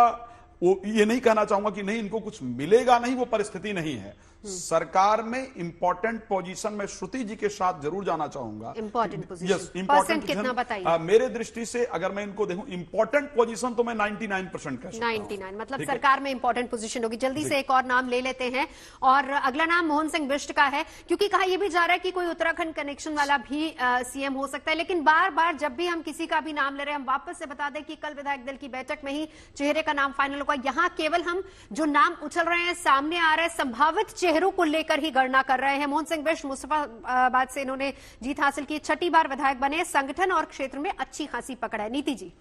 ये नहीं कहना चाहूंगा कि नहीं इनको कुछ मिलेगा, नहीं, वो परिस्थिति नहीं है। सरकार में इंपॉर्टेंट पोजीशन में श्रुति जी के साथ जरूर जाना चाहूंगा। इंपॉर्टेंट पोजीशन, यस, इंपॉर्टेंट कितना बताइए? मेरे दृष्टि से अगर मैं इनको देखूं इंपॉर्टेंट पोजीशन, तो मैं 99% कह सकता हूं। 99 मतलब सरकार में इंपॉर्टेंट पोजीशन होगी। जल्दी से एक और नाम ले लेते हैं, और अगला नाम मोहन सिंह बिष्ट का है, क्योंकि कहा यह भी जा रहा है कि कोई उत्तराखंड कनेक्शन वाला भी सीएम हो सकता है। लेकिन बार बार जब भी हम किसी का भी नाम ले रहे हैं, हम वापस से बता दें कि कल विधायक दल की बैठक में ही चेहरे का नाम फाइनल होगा। यहाँ केवल हम जो नाम उछल रहे हैं, सामने आ रहे हैं, संभावित चेहरों को लेकर ही गणना कर रहे हैं। मोहन सिंह बिष्ट मुस्तफाबाद से इन्होंने जीत हासिल की, 6ठी बार विधायक बने, संगठन और क्षेत्र में अच्छी खासी पकड़ है। नीति जी,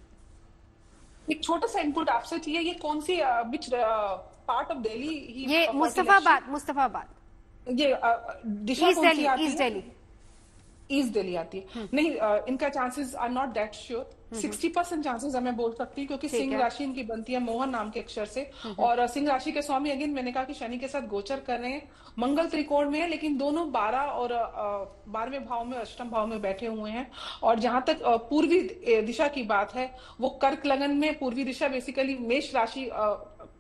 एक छोटा सा इनपुट आपसे चाहिए, ये कौन सी विच पार्ट ऑफ दिल्ली? ये मुस्तफाबाद, ये दिशा कौन सी आती है? ईस्ट दिल्ली। ईस्ट दिल्ली आती है। नहीं, इनका chances are not that sure. 60% chances है मैं बोल सकती हूँ, क्योंकि सिंह राशि इनकी बनती है मोहन नाम के अक्षर से, और सिंह राशि के स्वामी अगेन मैंने कहा कि शनि के साथ गोचर कर रहे हैं, मंगल त्रिकोण में है, लेकिन दोनों 12 और 12वें भाव में, अष्टम भाव में बैठे हुए हैं। और जहां तक पूर्वी दिशा की बात है, वो कर्क लगन में, पूर्वी दिशा बेसिकली मेष राशि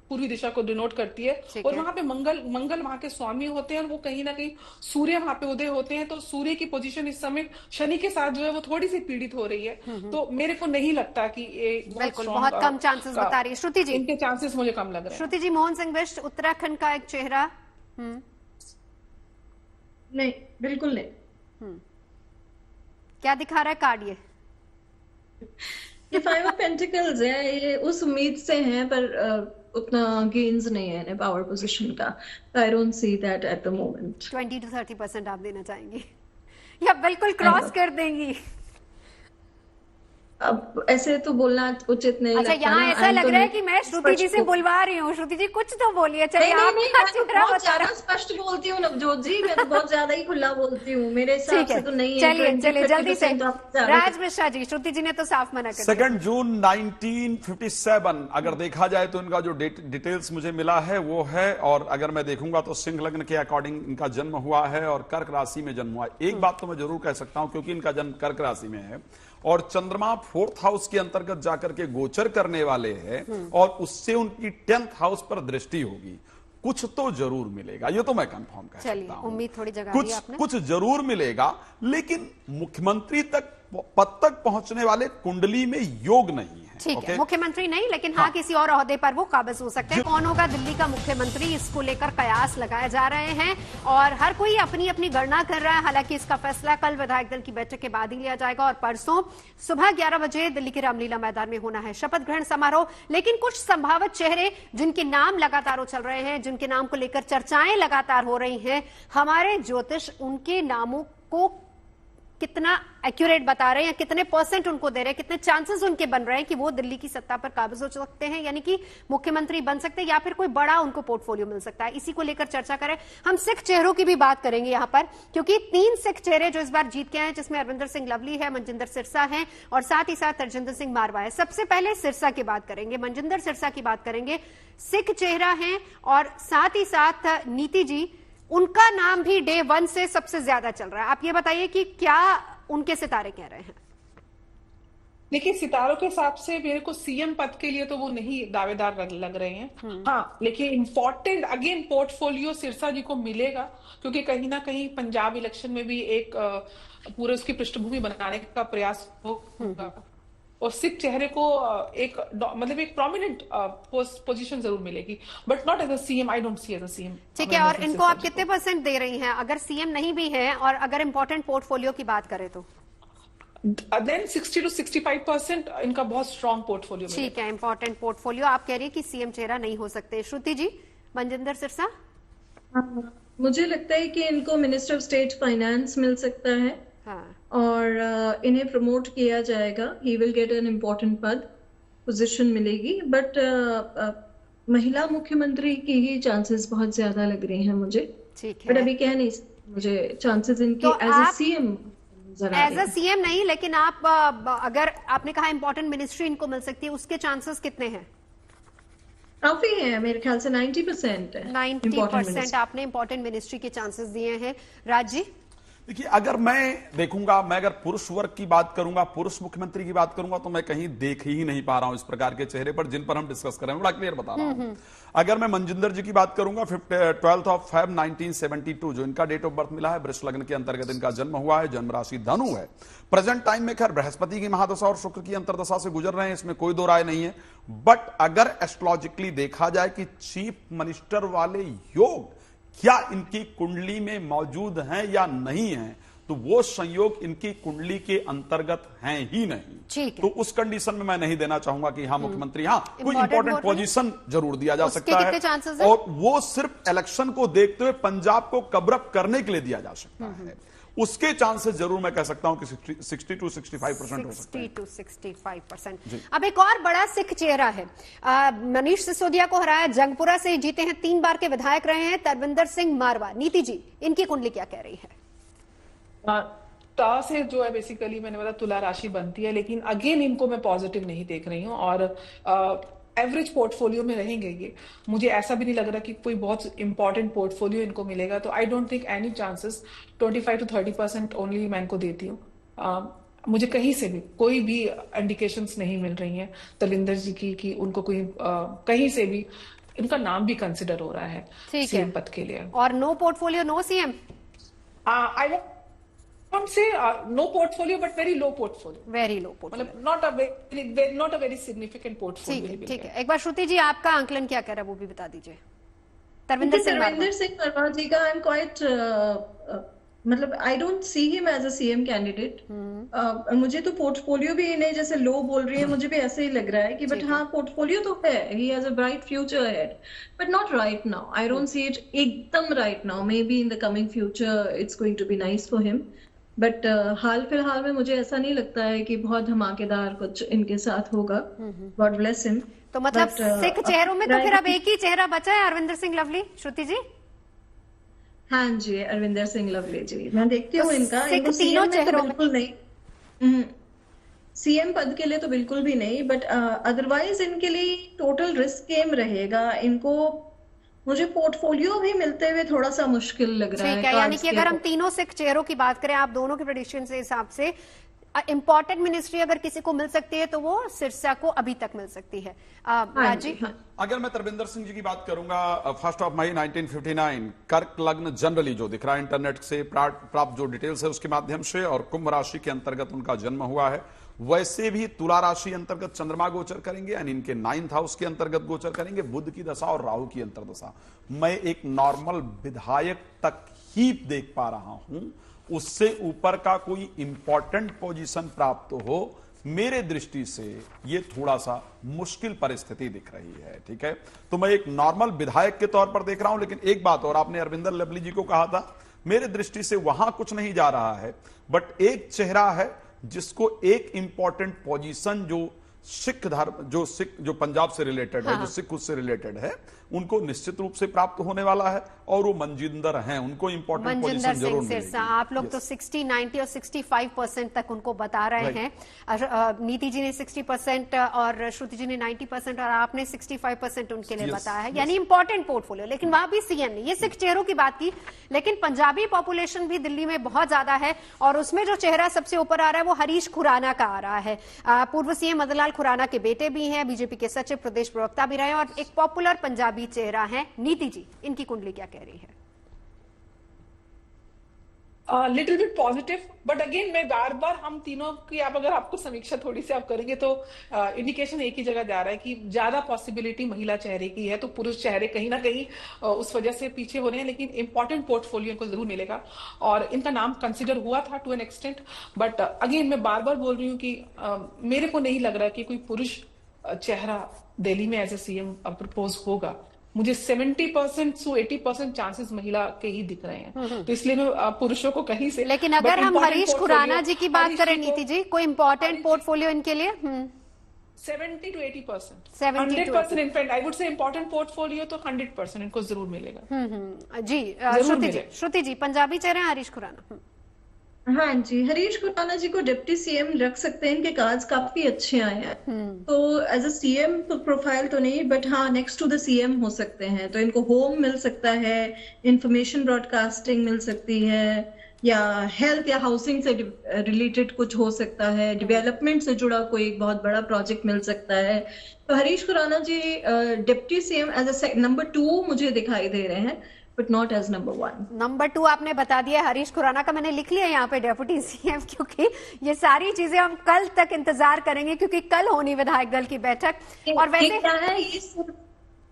पूर्वी दिशा को डिनोट करती है, और वहां पे मंगल वहां के स्वामी होते हैं, और वो कहीं ना कहीं सूर्य वहां पे उदय होते हैं। तो सूर्य की पोजीशन इस समय शनि के साथ जो है वो थोड़ी सी पीड़ित हो रही है, तो मेरे को नहीं लगता कि ये बिल्कुल बहुत कम चांसेस बता रही है श्रुति जी। इनके चांसेस मुझे कम लग रहे हैं। श्रुति जी, मोहन सिंह बिष्ट उत्तराखंड का एक चेहरा। नहीं, बिल्कुल नहीं। क्या दिखा रहा है कार्ड? ये 5 ऑफ पेंटिकल्स है, ये उस उम्मीद से है, पर उतना गेन्स नहीं है पावर पोजीशन का। आई don't see that at the moment. 20 to 30% आप देना चाहेंगी या बिल्कुल क्रॉस कर देंगी? अब ऐसे तो बोलना उचित नहीं लगता। अच्छा, यहाँ ऐसा लग रहा है कि मैं श्रुति जी से बुलवा रही हूँ। श्रुति जी कुछ तो बोलिए। चलिए, मैं बहुत ज्यादा स्पष्ट बोलती हूँ नवजोत जी, मैं तो बहुत ज्यादा ही खुला बोलती हूँ, मेरे हिसाब से तो नहीं है। चलिए जल्दी से राज मिश्रा जी, श्रुति जी ने तो साफ मना कर दिया। 2 जून 1957 अगर देखा जाए तो इनका जो डिटेल्स मुझे मिला है वो है, और अगर मैं देखूंगा तो सिंह लग्न के अकॉर्डिंग इनका जन्म हुआ है और कर्क राशि में जन्म हुआ है। एक बात तो मैं जरूर कह सकता हूं, क्योंकि इनका जन्म कर्क राशि में है और चंद्रमा 4th हाउस के अंतर्गत जाकर के गोचर करने वाले हैं, और उससे उनकी 10th हाउस पर दृष्टि होगी। कुछ तो जरूर मिलेगा, ये तो मैं कंफर्म कह सकता हूं। उम्मीद थोड़ी जगा दी आपने। कुछ जरूर मिलेगा, लेकिन मुख्यमंत्री तक पद तक पहुंचने वाले कुंडली में योग नहीं है। ठीक है, मुख्यमंत्री नहीं, लेकिन हाँ, किसी और ओहदे पर वो काबिज हो सकते हैं। कौन होगा दिल्ली का मुख्यमंत्री, इसको लेकर कयास लगाए जा रहे हैं और हर कोई अपनी अपनी गणना कर रहा है। हालांकि इसका फैसला कल विधायक दल की बैठक के बाद ही लिया जाएगा, और परसों सुबह 11 बजे दिल्ली के रामलीला मैदान में होना है शपथ ग्रहण समारोह। लेकिन कुछ संभावित चेहरे जिनके नाम लगातार उछल रहे हैं, जिनके नाम को लेकर चर्चाएं लगातार हो रही हैं, हमारे ज्योतिष उनके नामों को कितना एक्यूरेट बता रहे हैं, कितने % उनको दे रहे हैं, कितने चांसेस उनके बन रहे हैं कि वो दिल्ली की सत्ता पर काबिज हो सकते हैं, यानी कि मुख्यमंत्री बन सकते हैं, या फिर कोई बड़ा उनको पोर्टफोलियो मिल सकता है। इसी को लेकर चर्चा करें। हम सिख चेहरों की भी बात करेंगे यहां पर, क्योंकि 3 सिख चेहरे जो इस बार जीत के आए हैं, जिसमें अरविंदर सिंह लवली है, मनजिंदर सिरसा है और साथ ही साथ तर्जिंदर सिंह मारवा है। सबसे पहले सिरसा की बात करेंगे, मनजिंदर सिरसा की बात करेंगे। सिख चेहरा है और साथ ही साथ नीति जी, उनका नाम भी डे 1 से सबसे ज्यादा चल रहा है। आप ये बताइए कि क्या उनके सितारे कह रहे हैं? देखिए, सितारों के हिसाब से मेरे को सीएम पद के लिए तो वो नहीं दावेदार लग रहे हैं। हाँ, लेकिन इम्पोर्टेंट अगेन पोर्टफोलियो सिरसा जी को मिलेगा, क्योंकि कहीं ना कहीं पंजाब इलेक्शन में भी एक पूरे उसकी पृष्ठभूमि बनाने का प्रयास होगा, और सिख चेहरे को एक प्रोमिनेंट पोजीशन जरूर मिलेगी, but not as a CM. I don't see as a CM. ठीक है, और इनको आप कितने % दे रही हैं अगर सीएम नहीं भी है, और अगर इंपॉर्टेंट पोर्टफोलियो की बात करें तो? देन 60 to 65% इनका बहुत स्ट्रॉन्ग पोर्टफोलियो। ठीक है, इंपॉर्टेंट पोर्टफोलियो। आप कह रही है कि सीएम चेहरा नहीं हो सकते। श्रुति जी, मनजिंदर सिरसा? मुझे लगता है कि इनको मिनिस्टर ऑफ स्टेट फाइनेंस मिल सकता है। हाँ। और इन्हें प्रमोट किया जाएगा। He will get an important position मिलेगी, बट महिला मुख्यमंत्री की ही चांसेस बहुत ज्यादा लग रही हैं मुझे। ठीक है, बट अभी कह नहीं सकती मुझे चांसेस इनके as a CM. As a CM नहीं, लेकिन आप अगर आपने कहा इंपॉर्टेंट मिनिस्ट्री इनको मिल सकती है, उसके चांसेस कितने हैं? काफी है, मेरे ख्याल से 90% है। 90% आपने इंपॉर्टेंट मिनिस्ट्री के चांसेस दिए हैं। राज जी? देखिए, अगर मैं देखूंगा, मैं अगर पुरुष वर्ग की बात करूंगा, पुरुष मुख्यमंत्री की बात करूंगा, तो मैं कहीं देख ही नहीं पा रहा हूं इस प्रकार के चेहरे पर जिन पर हम डिस्कस कर रहे हैं। बड़ा क्लियर बता रहा हूं। अगर मैं मनजिंदर जी की बात करूंगा, 12 Feb 1972 जो इनका डेट ऑफ बर्थ मिला है, वृष लग्न के अंतर्गत इनका जन्म हुआ है, जन्म राशि धनु है। प्रेजेंट टाइम में खैर बृहस्पति की महादशा और शुक्र की अंतरदशा से गुजर रहे हैं, इसमें कोई दो राय नहीं है। बट अगर एस्ट्रोलॉजिकली देखा जाए कि चीफ मिनिस्टर वाले योग क्या इनकी कुंडली में मौजूद हैं या नहीं है, तो वो संयोग इनकी कुंडली के अंतर्गत हैं ही नहीं। तो उस कंडीशन में मैं नहीं देना चाहूंगा कि हाँ मुख्यमंत्री, हाँ कोई इंपॉर्टेंट पोजीशन जरूर दिया जा सकता है, और वो सिर्फ इलेक्शन को देखते हुए पंजाब को कवरअप करने के लिए दिया जा सकता है। उसके चांसेस जरूर मैं कह सकता हूं कि 60 to 65% हो सकते हैं। 60 to 65%। अब एक और बड़ा सिख चेहरा है, मनीष सिसोदिया को हराया, जंगपुरा से जीते हैं, 3 बार के विधायक रहे हैं, तरविंदर सिंह मारवा। नीति जी, इनकी कुंडली क्या कह रही है? ता से जो है बेसिकली मैंने बताया तुला राशि बनती है, लेकिन अगेन इनको मैं पॉजिटिव नहीं देख रही हूँ और एवरेज पोर्टफोलियो में रहेंगे ये। मुझे ऐसा भी नहीं लग रहा कि कोई बहुत इंपॉर्टेंट पोर्टफोलियो इनको मिलेगा, तो I don't think any chances. 25 to 30% only मैं इनको देती हूँ। मुझे कहीं से भी कोई भी इंडिकेशंस नहीं मिल रही हैं तविंदर जी की कि उनको कोई कहीं से भी इनका नाम भी कंसिडर हो रहा है सीएम पद के लिए। और no portfolio no CM, I won't say no portfolio but very low portfolio, very low portfolio, मतलब not a very significant portfolio। ठीक है। एक बार श्रुति जी आपका आंकलन क्या कह रहा है वो भी बता दीजिए। तरविंदर सिंह वर्मा जी का आई एम क्वाइट, मतलब I don't see him as a CM candidate. मुझे तो पोर्टफोलियो भी इन्हें जैसे लो बोल रही है, मुझे भी ऐसे ही लग रहा है कि बट हाँ पोर्टफोलियो तो है, he has a bright future ahead, but not right now. I don't see it एकदम right now. Maybe in the coming future it's going to be nice for him, but हाल फिलहाल में मुझे ऐसा नहीं लगता है कि बहुत धमाकेदार कुछ इनके साथ होगा। God bless him. तो मतलब सिख चेहरों में तो फिर अब एक ही चेहरा बचा है, अरविंदर सिंह लवली। श्रुति जी? हाँ जी, अरविंदर सिंह लवली जी मैं देखती हूँ इनको तीनों चेहरों में बिल्कुल नहीं, सीएम पद के लिए तो बिल्कुल भी नहीं, बट अदरवाइज इनके लिए टोटल रिस्क गेम रहेगा। इनको मुझे पोर्टफोलियो भी मिलते हुए थोड़ा सा मुश्किल लग रहा है। यानी कि अगर हम तीनों सिख चेहरों की बात करें, आप दोनों के प्रेडिक्शन के हिसाब से इंपॉर्टेंट मिनिस्ट्री अगर किसी को मिल सकती है तो वो सिरसा को अभी तक मिल सकती है। राजी? अगर मैं तरविंदर सिंह जी की बात करूंगा, 1 मई 1959 कर्क लग्न जनरली जो दिख रहा है इंटरनेट से प्राप्त जो डिटेल्स है उसके माध्यम से, और कुंभ राशि के अंतर्गत उनका जन्म हुआ है। वैसे भी तुला राशि अंतर्गत चंद्रमा गोचर करेंगे यानी इनके 9th हाउस के अंतर्गत गोचर करेंगे, बुध की दशा और राहु की अंतर्दशा। मैं एक नॉर्मल विधायक तक ही देख पा रहा हूं, उससे ऊपर का कोई इंपॉर्टेंट पोजीशन प्राप्त हो मेरे दृष्टि से ये थोड़ा सा मुश्किल परिस्थिति दिख रही है। ठीक है, तो मैं एक नॉर्मल विधायक के तौर पर देख रहा हूं। लेकिन एक बात और, आपने अरविंदर लवली जी को कहा था, मेरे दृष्टि से वहां कुछ नहीं जा रहा है, बट एक चेहरा है जिसको एक इंपॉर्टेंट पोजीशन जो सिख धर्म जो पंजाब से रिलेटेड है, जो सिख उससे रिलेटेड है, उनको निश्चित रूप से प्राप्त होने वाला है और वो मनजिंदर हैं, उनको इंपॉर्टेंट पोजीशन जरूर मिलेगी। आप लोग तो 60, 90 और 65% तक उनको बता रहे हैं। नीति जी ने 60% और श्रुति जी ने 90% और आपने 65% उनके लिए बताया है, यानी इंपॉर्टेंट पोर्टफोलियो। लेकिन वहां भी सीएम नहीं, ये सिख चेहरों की बात की, लेकिन पंजाबी पॉपुलेशन भी दिल्ली में बहुत ज्यादा है और उसमें जो चेहरा सबसे ऊपर आ रहा है वो हरीश खुराना का आ रहा है। पूर्व सीएम मदनलाल खुराना के बेटे भी हैं, बीजेपी के सचिव प्रदेश प्रवक्ता भी रहे और एक पॉपुलर पंजाबी चेहरा है। नीति जी, इनकी कुंडली क्या कह रही है? Little bit positive, but again मैं बार बार हम तीनों की अगर आपको समीक्षा थोड़ी सी आप करेंगे तो इंडिकेशन एक ही जगह जा रहा है कि ज्यादा पॉसिबिलिटी महिला चेहरे की है, तो पुरुष चेहरे कहीं ना कहीं उस वजह से पीछे हो रहे हैं। लेकिन इंपॉर्टेंट पोर्टफोलियो इनको जरूर मिलेगा और इनका नाम कंसिडर हुआ था to an extent, but again मैं बार बार बोल रही हूँ कि मेरे को नहीं लग रहा कि कोई पुरुष चेहरा दिल्ली में एज ए सीएम प्रपोज होगा। मुझे 70% से 80% चांसेस महिला के ही दिख रहे हैं, तो इसलिए मैं पुरुषों को कहीं से। लेकिन अगर हम हरीश खुराना जी की बात करें नीति जी, कोई इंपॉर्टेंट पोर्टफोलियो इनके लिए? 70 to 80%, 100%। In fact I would say important portfolio तो 100% इनको जरूर मिलेगा। जी श्रुति जी, पंजाबी चेहरे हैं हरीश खुराना। हाँ जी, हरीश खुराना जी को डिप्टी सीएम रख सकते हैं, इनके कार्ड्स काफी अच्छे आए हैं। तो एज अ सीएम प्रोफाइल तो नहीं, बट हाँ नेक्स्ट टू द सीएम हो सकते हैं। तो इनको होम मिल सकता है, इंफॉर्मेशन ब्रॉडकास्टिंग मिल सकती है, या हेल्थ या हाउसिंग से रिलेटेड कुछ हो सकता है, डेवलपमेंट से जुड़ा कोई एक बहुत बड़ा प्रोजेक्ट मिल सकता है। तो Harish Khurana ji deputy CM as a number 2 मुझे दिखाई दे रहे हैं, but not as number 1। Number 2 आपने बता दिया हरीश खुराना का, मैंने लिख लिया यहाँ पे डेप्यूटी सीएम, क्योंकि ये सारी चीजें हम कल तक इंतजार करेंगे क्योंकि कल होनी विधायक दल की बैठक। और वैसे क्या है, ये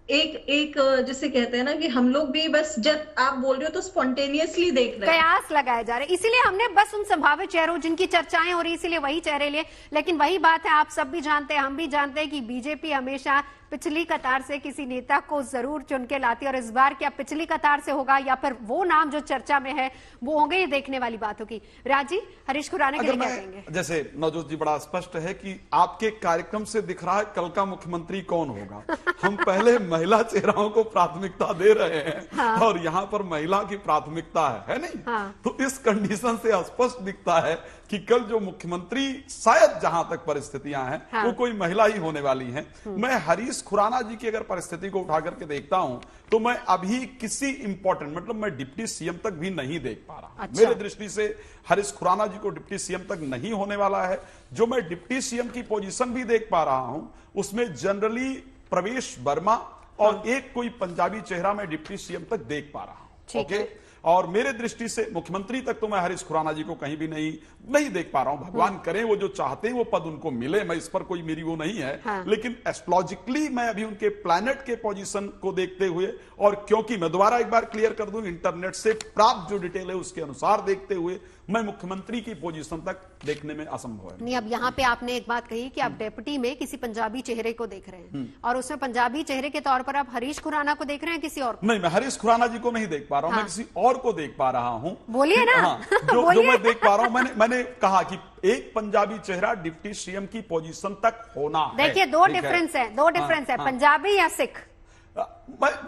एक जिसे कहते हैं ना कि हम लोग भी बस जब आप बोल रहे हो तो स्पॉन्टेनियसली देख रहे हैं, कयास लगाए जा रहे हैं, इसीलिए हमने बस उन संभावित चेहरों जिनकी चर्चाएं हो रही इसीलिए वही चेहरे लिए। लेकिन वही बात है, आप सब भी जानते हैं, हम भी जानते हैं कि बीजेपी हमेशा पिछली कतार से किसी नेता को जरूर चुन के लाती है और इस बार क्या पिछली कतार से होगा या फिर वो नाम जो चर्चा में है वो होंगे, ये देखने वाली बात होगी। राजी, हरीश खुराना के लिए क्या कहेंगे? जैसे नवजोत जी बड़ा स्पष्ट है कि आपके कार्यक्रम से दिख रहा है कल का मुख्यमंत्री कौन होगा। हम पहले महिला चेहराओं को प्राथमिकता दे रहे हैं और यहाँ पर महिला की प्राथमिकता है नहीं? तो इस कंडीशन से स्पष्ट दिखता है कि कल जो मुख्यमंत्री शायद जहां तक परिस्थितियां हैं वो कोई महिला ही होने वाली हैं। मैं हरीश खुराना जी की अगर परिस्थिति को उठा करके देखता हूं तो मैं अभी किसी इंपॉर्टेंट मतलब मैं डिप्टी सीएम तक भी नहीं देख पा रहा। अच्छा। मेरे दृष्टि से हरीश खुराना जी को डिप्टी सीएम तक नहीं होने वाला है। जो मैं डिप्टी सीएम की पोजीशन भी देख पा रहा हूं उसमें जनरली प्रवेश वर्मा और एक कोई पंजाबी चेहरा मैं डिप्टी सीएम तक देख पा रहा हूं। ओके, और मेरे दृष्टि से मुख्यमंत्री तक तो मैं हरीश खुराना जी को कहीं भी नहीं देख पा रहा हूं। भगवान करे वो जो चाहते हैं वो पद उनको मिले, मैं इस पर कोई मेरी वो नहीं है। लेकिन एस्ट्रोलॉजिकली मैं अभी उनके प्लैनेट के पोजीशन को देखते हुए और क्योंकि मैं दोबारा एक बार क्लियर कर दूं, इंटरनेट से प्राप्त जो डिटेल है उसके अनुसार देखते हुए मैं मुख्यमंत्री की पोजीशन तक देखने में असंभव है। नहीं, अब यहाँ पे आपने एक बात कही कि आप डेप्यूटी में किसी पंजाबी चेहरे को देख रहे हैं और उसमें पंजाबी चेहरे के तौर पर आप हरीश खुराना को देख रहे हैं, किसी और को? नहीं, मैं हरीश खुराना जी को नहीं देख पा रहा हूं। मैं किसी और को देख पा रहा हूं। बोलिए ना। जो मैं देख पा रहा हूं, मैंने कहा कि एक पंजाबी चेहरा डिप्टी सीएम की पोजीशन तक होना है। देखिए दो डिफरेंस है, पंजाबी या सिख।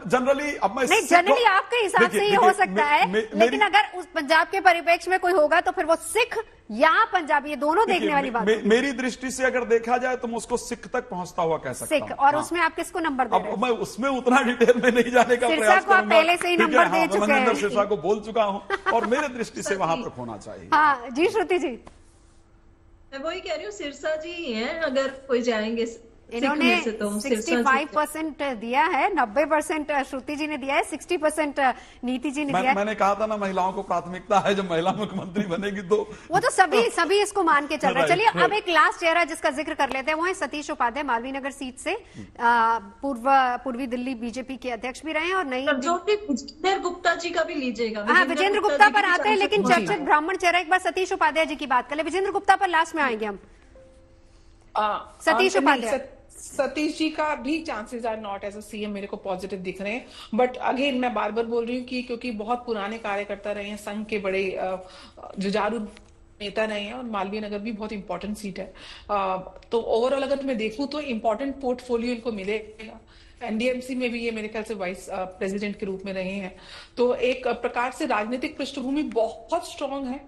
जनरली अब मैं नहीं, जनरली आपके हिसाब से ये हो सकता है, लेकिन अगर उस पंजाब के परिप्रेक्ष्य में कोई होगा तो फिर वो सिख या पंजाबी, ये दोनों देखने वाली बात है। मेरी दृष्टि से अगर देखा जाए तो मैं उसको सिख तक पहुंचता हुआ कह सकता हूं। सिख, और उसमें आप किसको नंबर दे रहे हैं? अब मैं उसमें उतना डिटेल में नहीं जाने का प्रयास करूंगा। पहले से ही नंबर दे चुके हैं। सिरसा को बोल चुका हूं और मेरे दृष्टि से वहां तक होना चाहिए। हाँ जी, श्रुति जी। मैं वही कह रही हूँ, सिरसा जी ही हैं अगर कोई जाएंगे। इन्होंने 65% दिया है, 90% श्रुति जी ने दिया है, 60% नीति जी ने दिया है। मैंने कहा था ना महिलाओं को प्राथमिकता है, जब महिला मुख्यमंत्री बनेगी तो वो तो सभी इसको मान के चल रहे हैं। चलिए अब एक लास्ट चेहरा जिसका जिक्र कर लेते हैं, वो है सतीश उपाध्याय, मालवीय नगर सीट से पूर्वी दिल्ली बीजेपी के अध्यक्ष भी रहे हैं और नई विजेंद्र गुप्ता जी का भी लीजिएगा। हाँ, विजेंद्र गुप्ता पर आते हैं, लेकिन चर्चित ब्राह्मण चेहरा एक बार सतीश उपाध्याय जी की बात कर ले। विजेंद्र गुप्ता पर लास्ट में आएंगे हम। सतीश उपाध्याय, सतीश जी का भी chances are not as a CM मेरे को पॉजिटिव दिख रहे हैं। बट अगेन मैं बार बार बोल रही हूँ कि क्योंकि बहुत पुराने कार्यकर्ता रहे हैं, संघ के बड़े जुझारू नेता रहे हैं और मालवीय नगर भी बहुत इंपॉर्टेंट सीट है। तो ओवरऑल अगर मैं देखूं तो इंपॉर्टेंट पोर्टफोलियो इनको मिलेगा। एनडीएमसी में भी ये मेरे ख्याल से वाइस प्रेसिडेंट के रूप में रहे हैं। तो एक प्रकार से राजनीतिक पृष्ठभूमि बहुत स्ट्रांग है,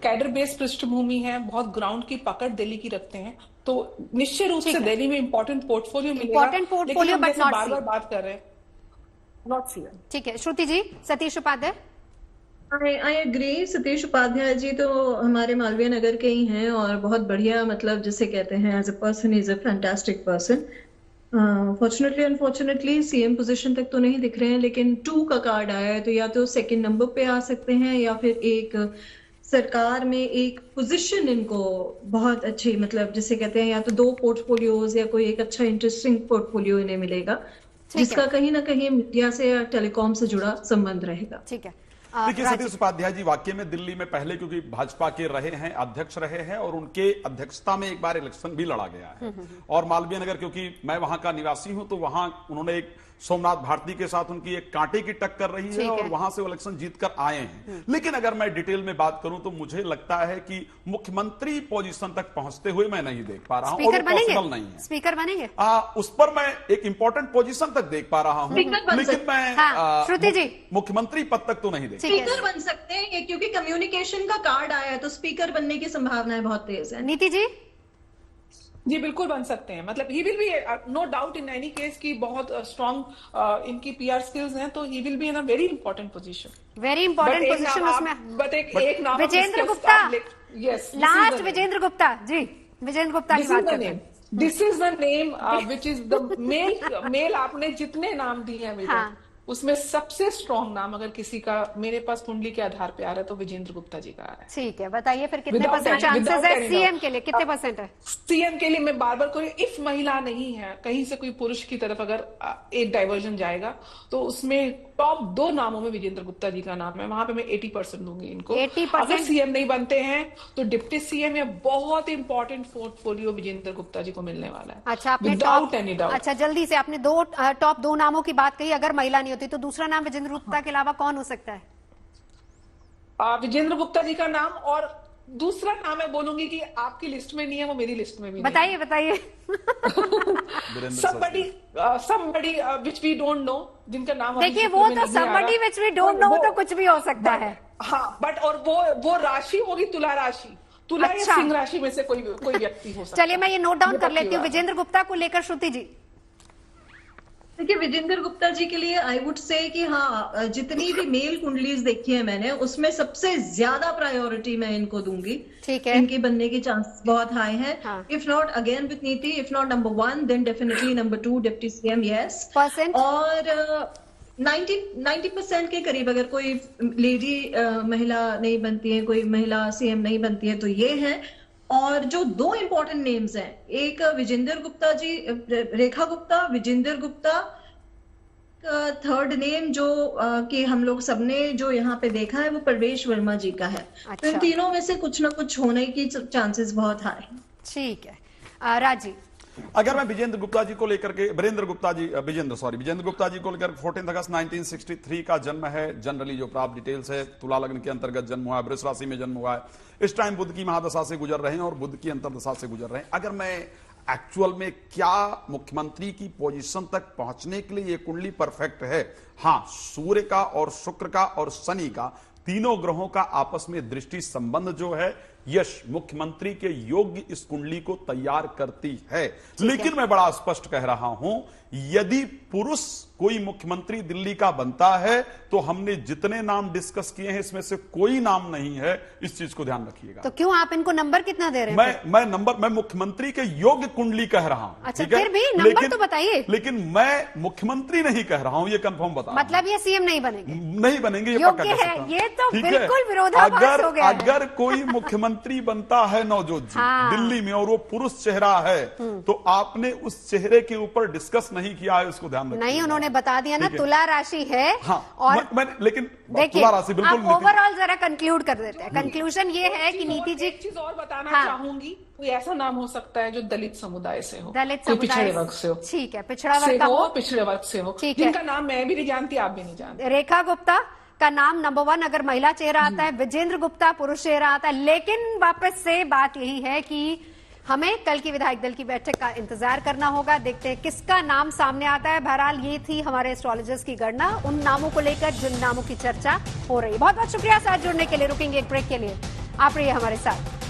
कैडर बेस्ड पृष्ठभूमि है, बहुत ग्राउंड की पकड़ दिल्ली की रखते हैं। तो निश्चित रूप से दिल्ली में इंपॉर्टेंट पोर्टफोलियो मिलेगा, लेकिन हम जैसे बार-बार बात कर रहे हैं नॉट सीएम। ठीक है श्रुति जी, सतीश उपाध्याय। आई एग्री, सतीश उपाध्याय जी तो हमारे मालवीय नगर के ही हैं और बहुत बढ़िया, मतलब जिसे कहते हैं as a person is a fantastic person. Fortunately unfortunately CM position तक तो नहीं दिख रहे हैं, लेकिन 2 का कार्ड आया है तो या तो सेकंड नंबर पे आ सकते हैं या फिर एक सरकार में एक पोजीशन इनको बहुत अच्छी, मतलब जिसे कहते हैं या तो 2 पोर्टफोलियोज या कोई एक अच्छा इंटरेस्टिंग पोर्टफोलियो इन्हें मिलेगा जिसका कहीं ना कहीं मीडिया से या टेलीकॉम से जुड़ा संबंध रहेगा। ठीक है। देखिए सतीश उपाध्याय जी वाकई में दिल्ली में पहले क्योंकि भाजपा के रहे हैं, अध्यक्ष रहे हैं और उनके अध्यक्षता में एक बार इलेक्शन भी लड़ा गया है। और मालवीय नगर क्योंकि मैं वहां का निवासी हूं तो वहां उन्होंने एक सोमनाथ भारती के साथ उनकी एक कांटे की टक्कर रही है और वहां से वो इलेक्शन जीतकर आए हैं। लेकिन अगर मैं डिटेल में बात करूं तो मुझे लगता है कि मुख्यमंत्री पोजीशन तक पहुंचते हुए मैं नहीं देख पा रहा हूं और पॉसिबल नहीं है। स्पीकर बनेंगे उस पर मैं एक इंपॉर्टेंट पोजीशन तक देख पा रहा हूं, लेकिन मैं श्रुति जी मुख्यमंत्री पद तक तो नहीं देख। स्पीकर बन सकते हैं क्योंकि कम्युनिकेशन का कार्ड आया है तो स्पीकर बनने की संभावनाएं बहुत तेज है। नीति जी जी बिल्कुल बन सकते हैं, मतलब he will be no doubt in any case की बहुत स्ट्रॉन्ग इनकी पीआर स्किल्स हैं, तो he will be in a very important position. Very important position उसमें बट एक नाम विजेंद्र गुप्ता। यस, लास्ट विजेंद्र गुप्ता जी, विजेंद्र गुप्ता की बात करते हैं। This is the name which is the male आपने जितने नाम दिए हैं उसमें सबसे स्ट्रॉन्ग नाम अगर किसी का मेरे पास कुंडली के आधार पे आ रहा है तो विजेंद्र गुप्ता जी का आ रहा है। ठीक है, बताइए फिर कितने परसेंट चांसेस है सीएम के लिए, कितने परसेंट है सीएम के लिए? मैं बार बार कोई इफ महिला नहीं है, कहीं से कोई पुरुष की तरफ अगर एक डाइवर्जन जाएगा तो उसमें टॉप 2 नामों में विजेंद्र गुप्ता जी का नाम है। वहां पे मैं 80% दूंगी इनको। 80%? अगर सीएम नहीं बनते हैं तो डिप्टी सीएम या बहुत इंपॉर्टेंट पोर्टफोलियो विजेंद्र गुप्ता जी को मिलने वाला है। अच्छा, आपने विदाउट एनी डाउट। अच्छा, जल्दी से आपने टॉप 2 नामों की बात कही, अगर महिला नहीं होती तो दूसरा नाम विजेंद्र गुप्ता के अलावा कौन हो सकता है? विजेंद्र गुप्ता जी का नाम और दूसरा नाम मैं बोलूंगी कि आपकी लिस्ट में नहीं है, वो मेरी लिस्ट में भी बताइए बताइए। somebody which we don't know, जिनका नाम देखिए वो तो somebody which we don't know तो कुछ भी हो सकता है। हाँ, बट और वो राशि होगी तुला राशि, तुला या सिंह राशि में से कोई व्यक्ति हो सकता है। चलिए मैं ये नोट डाउन कर लेती हूँ। विजेंद्र गुप्ता को लेकर श्रुति जी। देखिए विजेंद्र गुप्ता जी के लिए आई वुड से कि हाँ, जितनी भी मेल कुंडलीज देखी है मैंने, उसमें सबसे ज्यादा प्रायोरिटी मैं इनको दूंगी। ठीक है, इनके बनने के चांस बहुत हाई हैं। If not again with Niti, if not number 1 then definitely number 2 deputy CM, yes. और 90% के करीब अगर कोई लेडी महिला नहीं बनती है, कोई महिला सीएम नहीं बनती है, तो ये है। और जो 2 इंपॉर्टेंट नेम्स हैं, एक विजेंद्र गुप्ता जी, रेखा गुप्ता, विजेंद्र गुप्ता, थर्ड नेम जो कि हम लोग सबने जो यहाँ पे देखा है वो प्रवेश वर्मा जी का है। तो इन तीनों में से कुछ ना कुछ होने की चांसेस बहुत हाई हैं। ठीक है राजी। अगर मैं विजेंद्र गुप्ता जी को लेकर के विजेंद्र गुप्ता जी को लेकर 14 अगस्त 1963 का जन्म है। जनरली जो प्राप्त डिटेल्स है, तुला लग्न के अंतर्गत जन्म हुआ है, वृष राशि में जन्म हुआ है। इस टाइम बुध की महादशा से गुजर रहे हैं और बुध की अंतर्दशा से गुजर रहे हैं। अगर मैं एक्चुअल में क्या मुख्यमंत्री की पोजीशन तक पहुंचने के लिए ये कुंडली परफेक्ट है, हाँ, सूर्य का और शुक्र का और शनि का, तीनों ग्रहों का आपस में दृष्टि संबंध जो है, यश मुख्यमंत्री के योग्य इस कुंडली को तैयार करती है। लेकिन मैं बड़ा स्पष्ट कह रहा हूं, यदि पुरुष कोई मुख्यमंत्री दिल्ली का बनता है तो हमने जितने नाम डिस्कस किए हैं इसमें से कोई नाम नहीं है, इस चीज को ध्यान रखिएगा। तो क्यों आप इनको नंबर कितना दे रहे हैं? मैं मुख्यमंत्री के योग्य कुंडली कह रहा हूं। अच्छा, फिर भी नंबर तो बताइए। लेकिन मैं मुख्यमंत्री नहीं कह रहा हूं, ये कंफर्म बता। मतलब ये सीएम नहीं बनेंगे? नहीं बनेंगे, ये पक्का कह सकता हूं। ये तो बिल्कुल विरोधाभास हो गया है। अगर कोई मुख्यमंत्री बनता है नवजोत जी दिल्ली में और वो पुरुष चेहरा है, तो आपने उस चेहरे के ऊपर डिस्कस नहीं किया है, उसको ध्यान रखिए। नहीं, उन्होंने बता दिया ना, तुला राशि है। हाँ, और लेकिन देखिए, तुला राशि बिल्कुल ओवरऑल जरा कंक्लूड कर देते हैं। कंक्लूजन ये है कि नीति जी, एक चीज और बताना चाहूंगी, कोई ऐसा नाम हो सकता है जो दलित समुदाय से हो, दलित समुदाय, पिछड़े वर्ग से हो। ठीक है, पिछड़ा वर्ग का हो, पिछड़े वर्ग से हो, जिनका नाम मैं भी नहीं जानती, आप भी नहीं जानते। रेखा गुप्ता का नाम नंबर 1 अगर महिला चेहरा आता है, विजेंद्र गुप्ता पुरुष चेहरा आता है। लेकिन वापस से बात यही है कि हमें कल की विधायक दल की बैठक का इंतजार करना होगा। देखते हैं किसका नाम सामने आता है। बहरहाल ये थी हमारे एस्ट्रोलॉजर्स की गणना उन नामों को लेकर जिन नामों की चर्चा हो रही है। बहुत बहुत शुक्रिया साथ जुड़ने के लिए। रुकेंगे एक ब्रेक के लिए, आप रहिए हमारे साथ।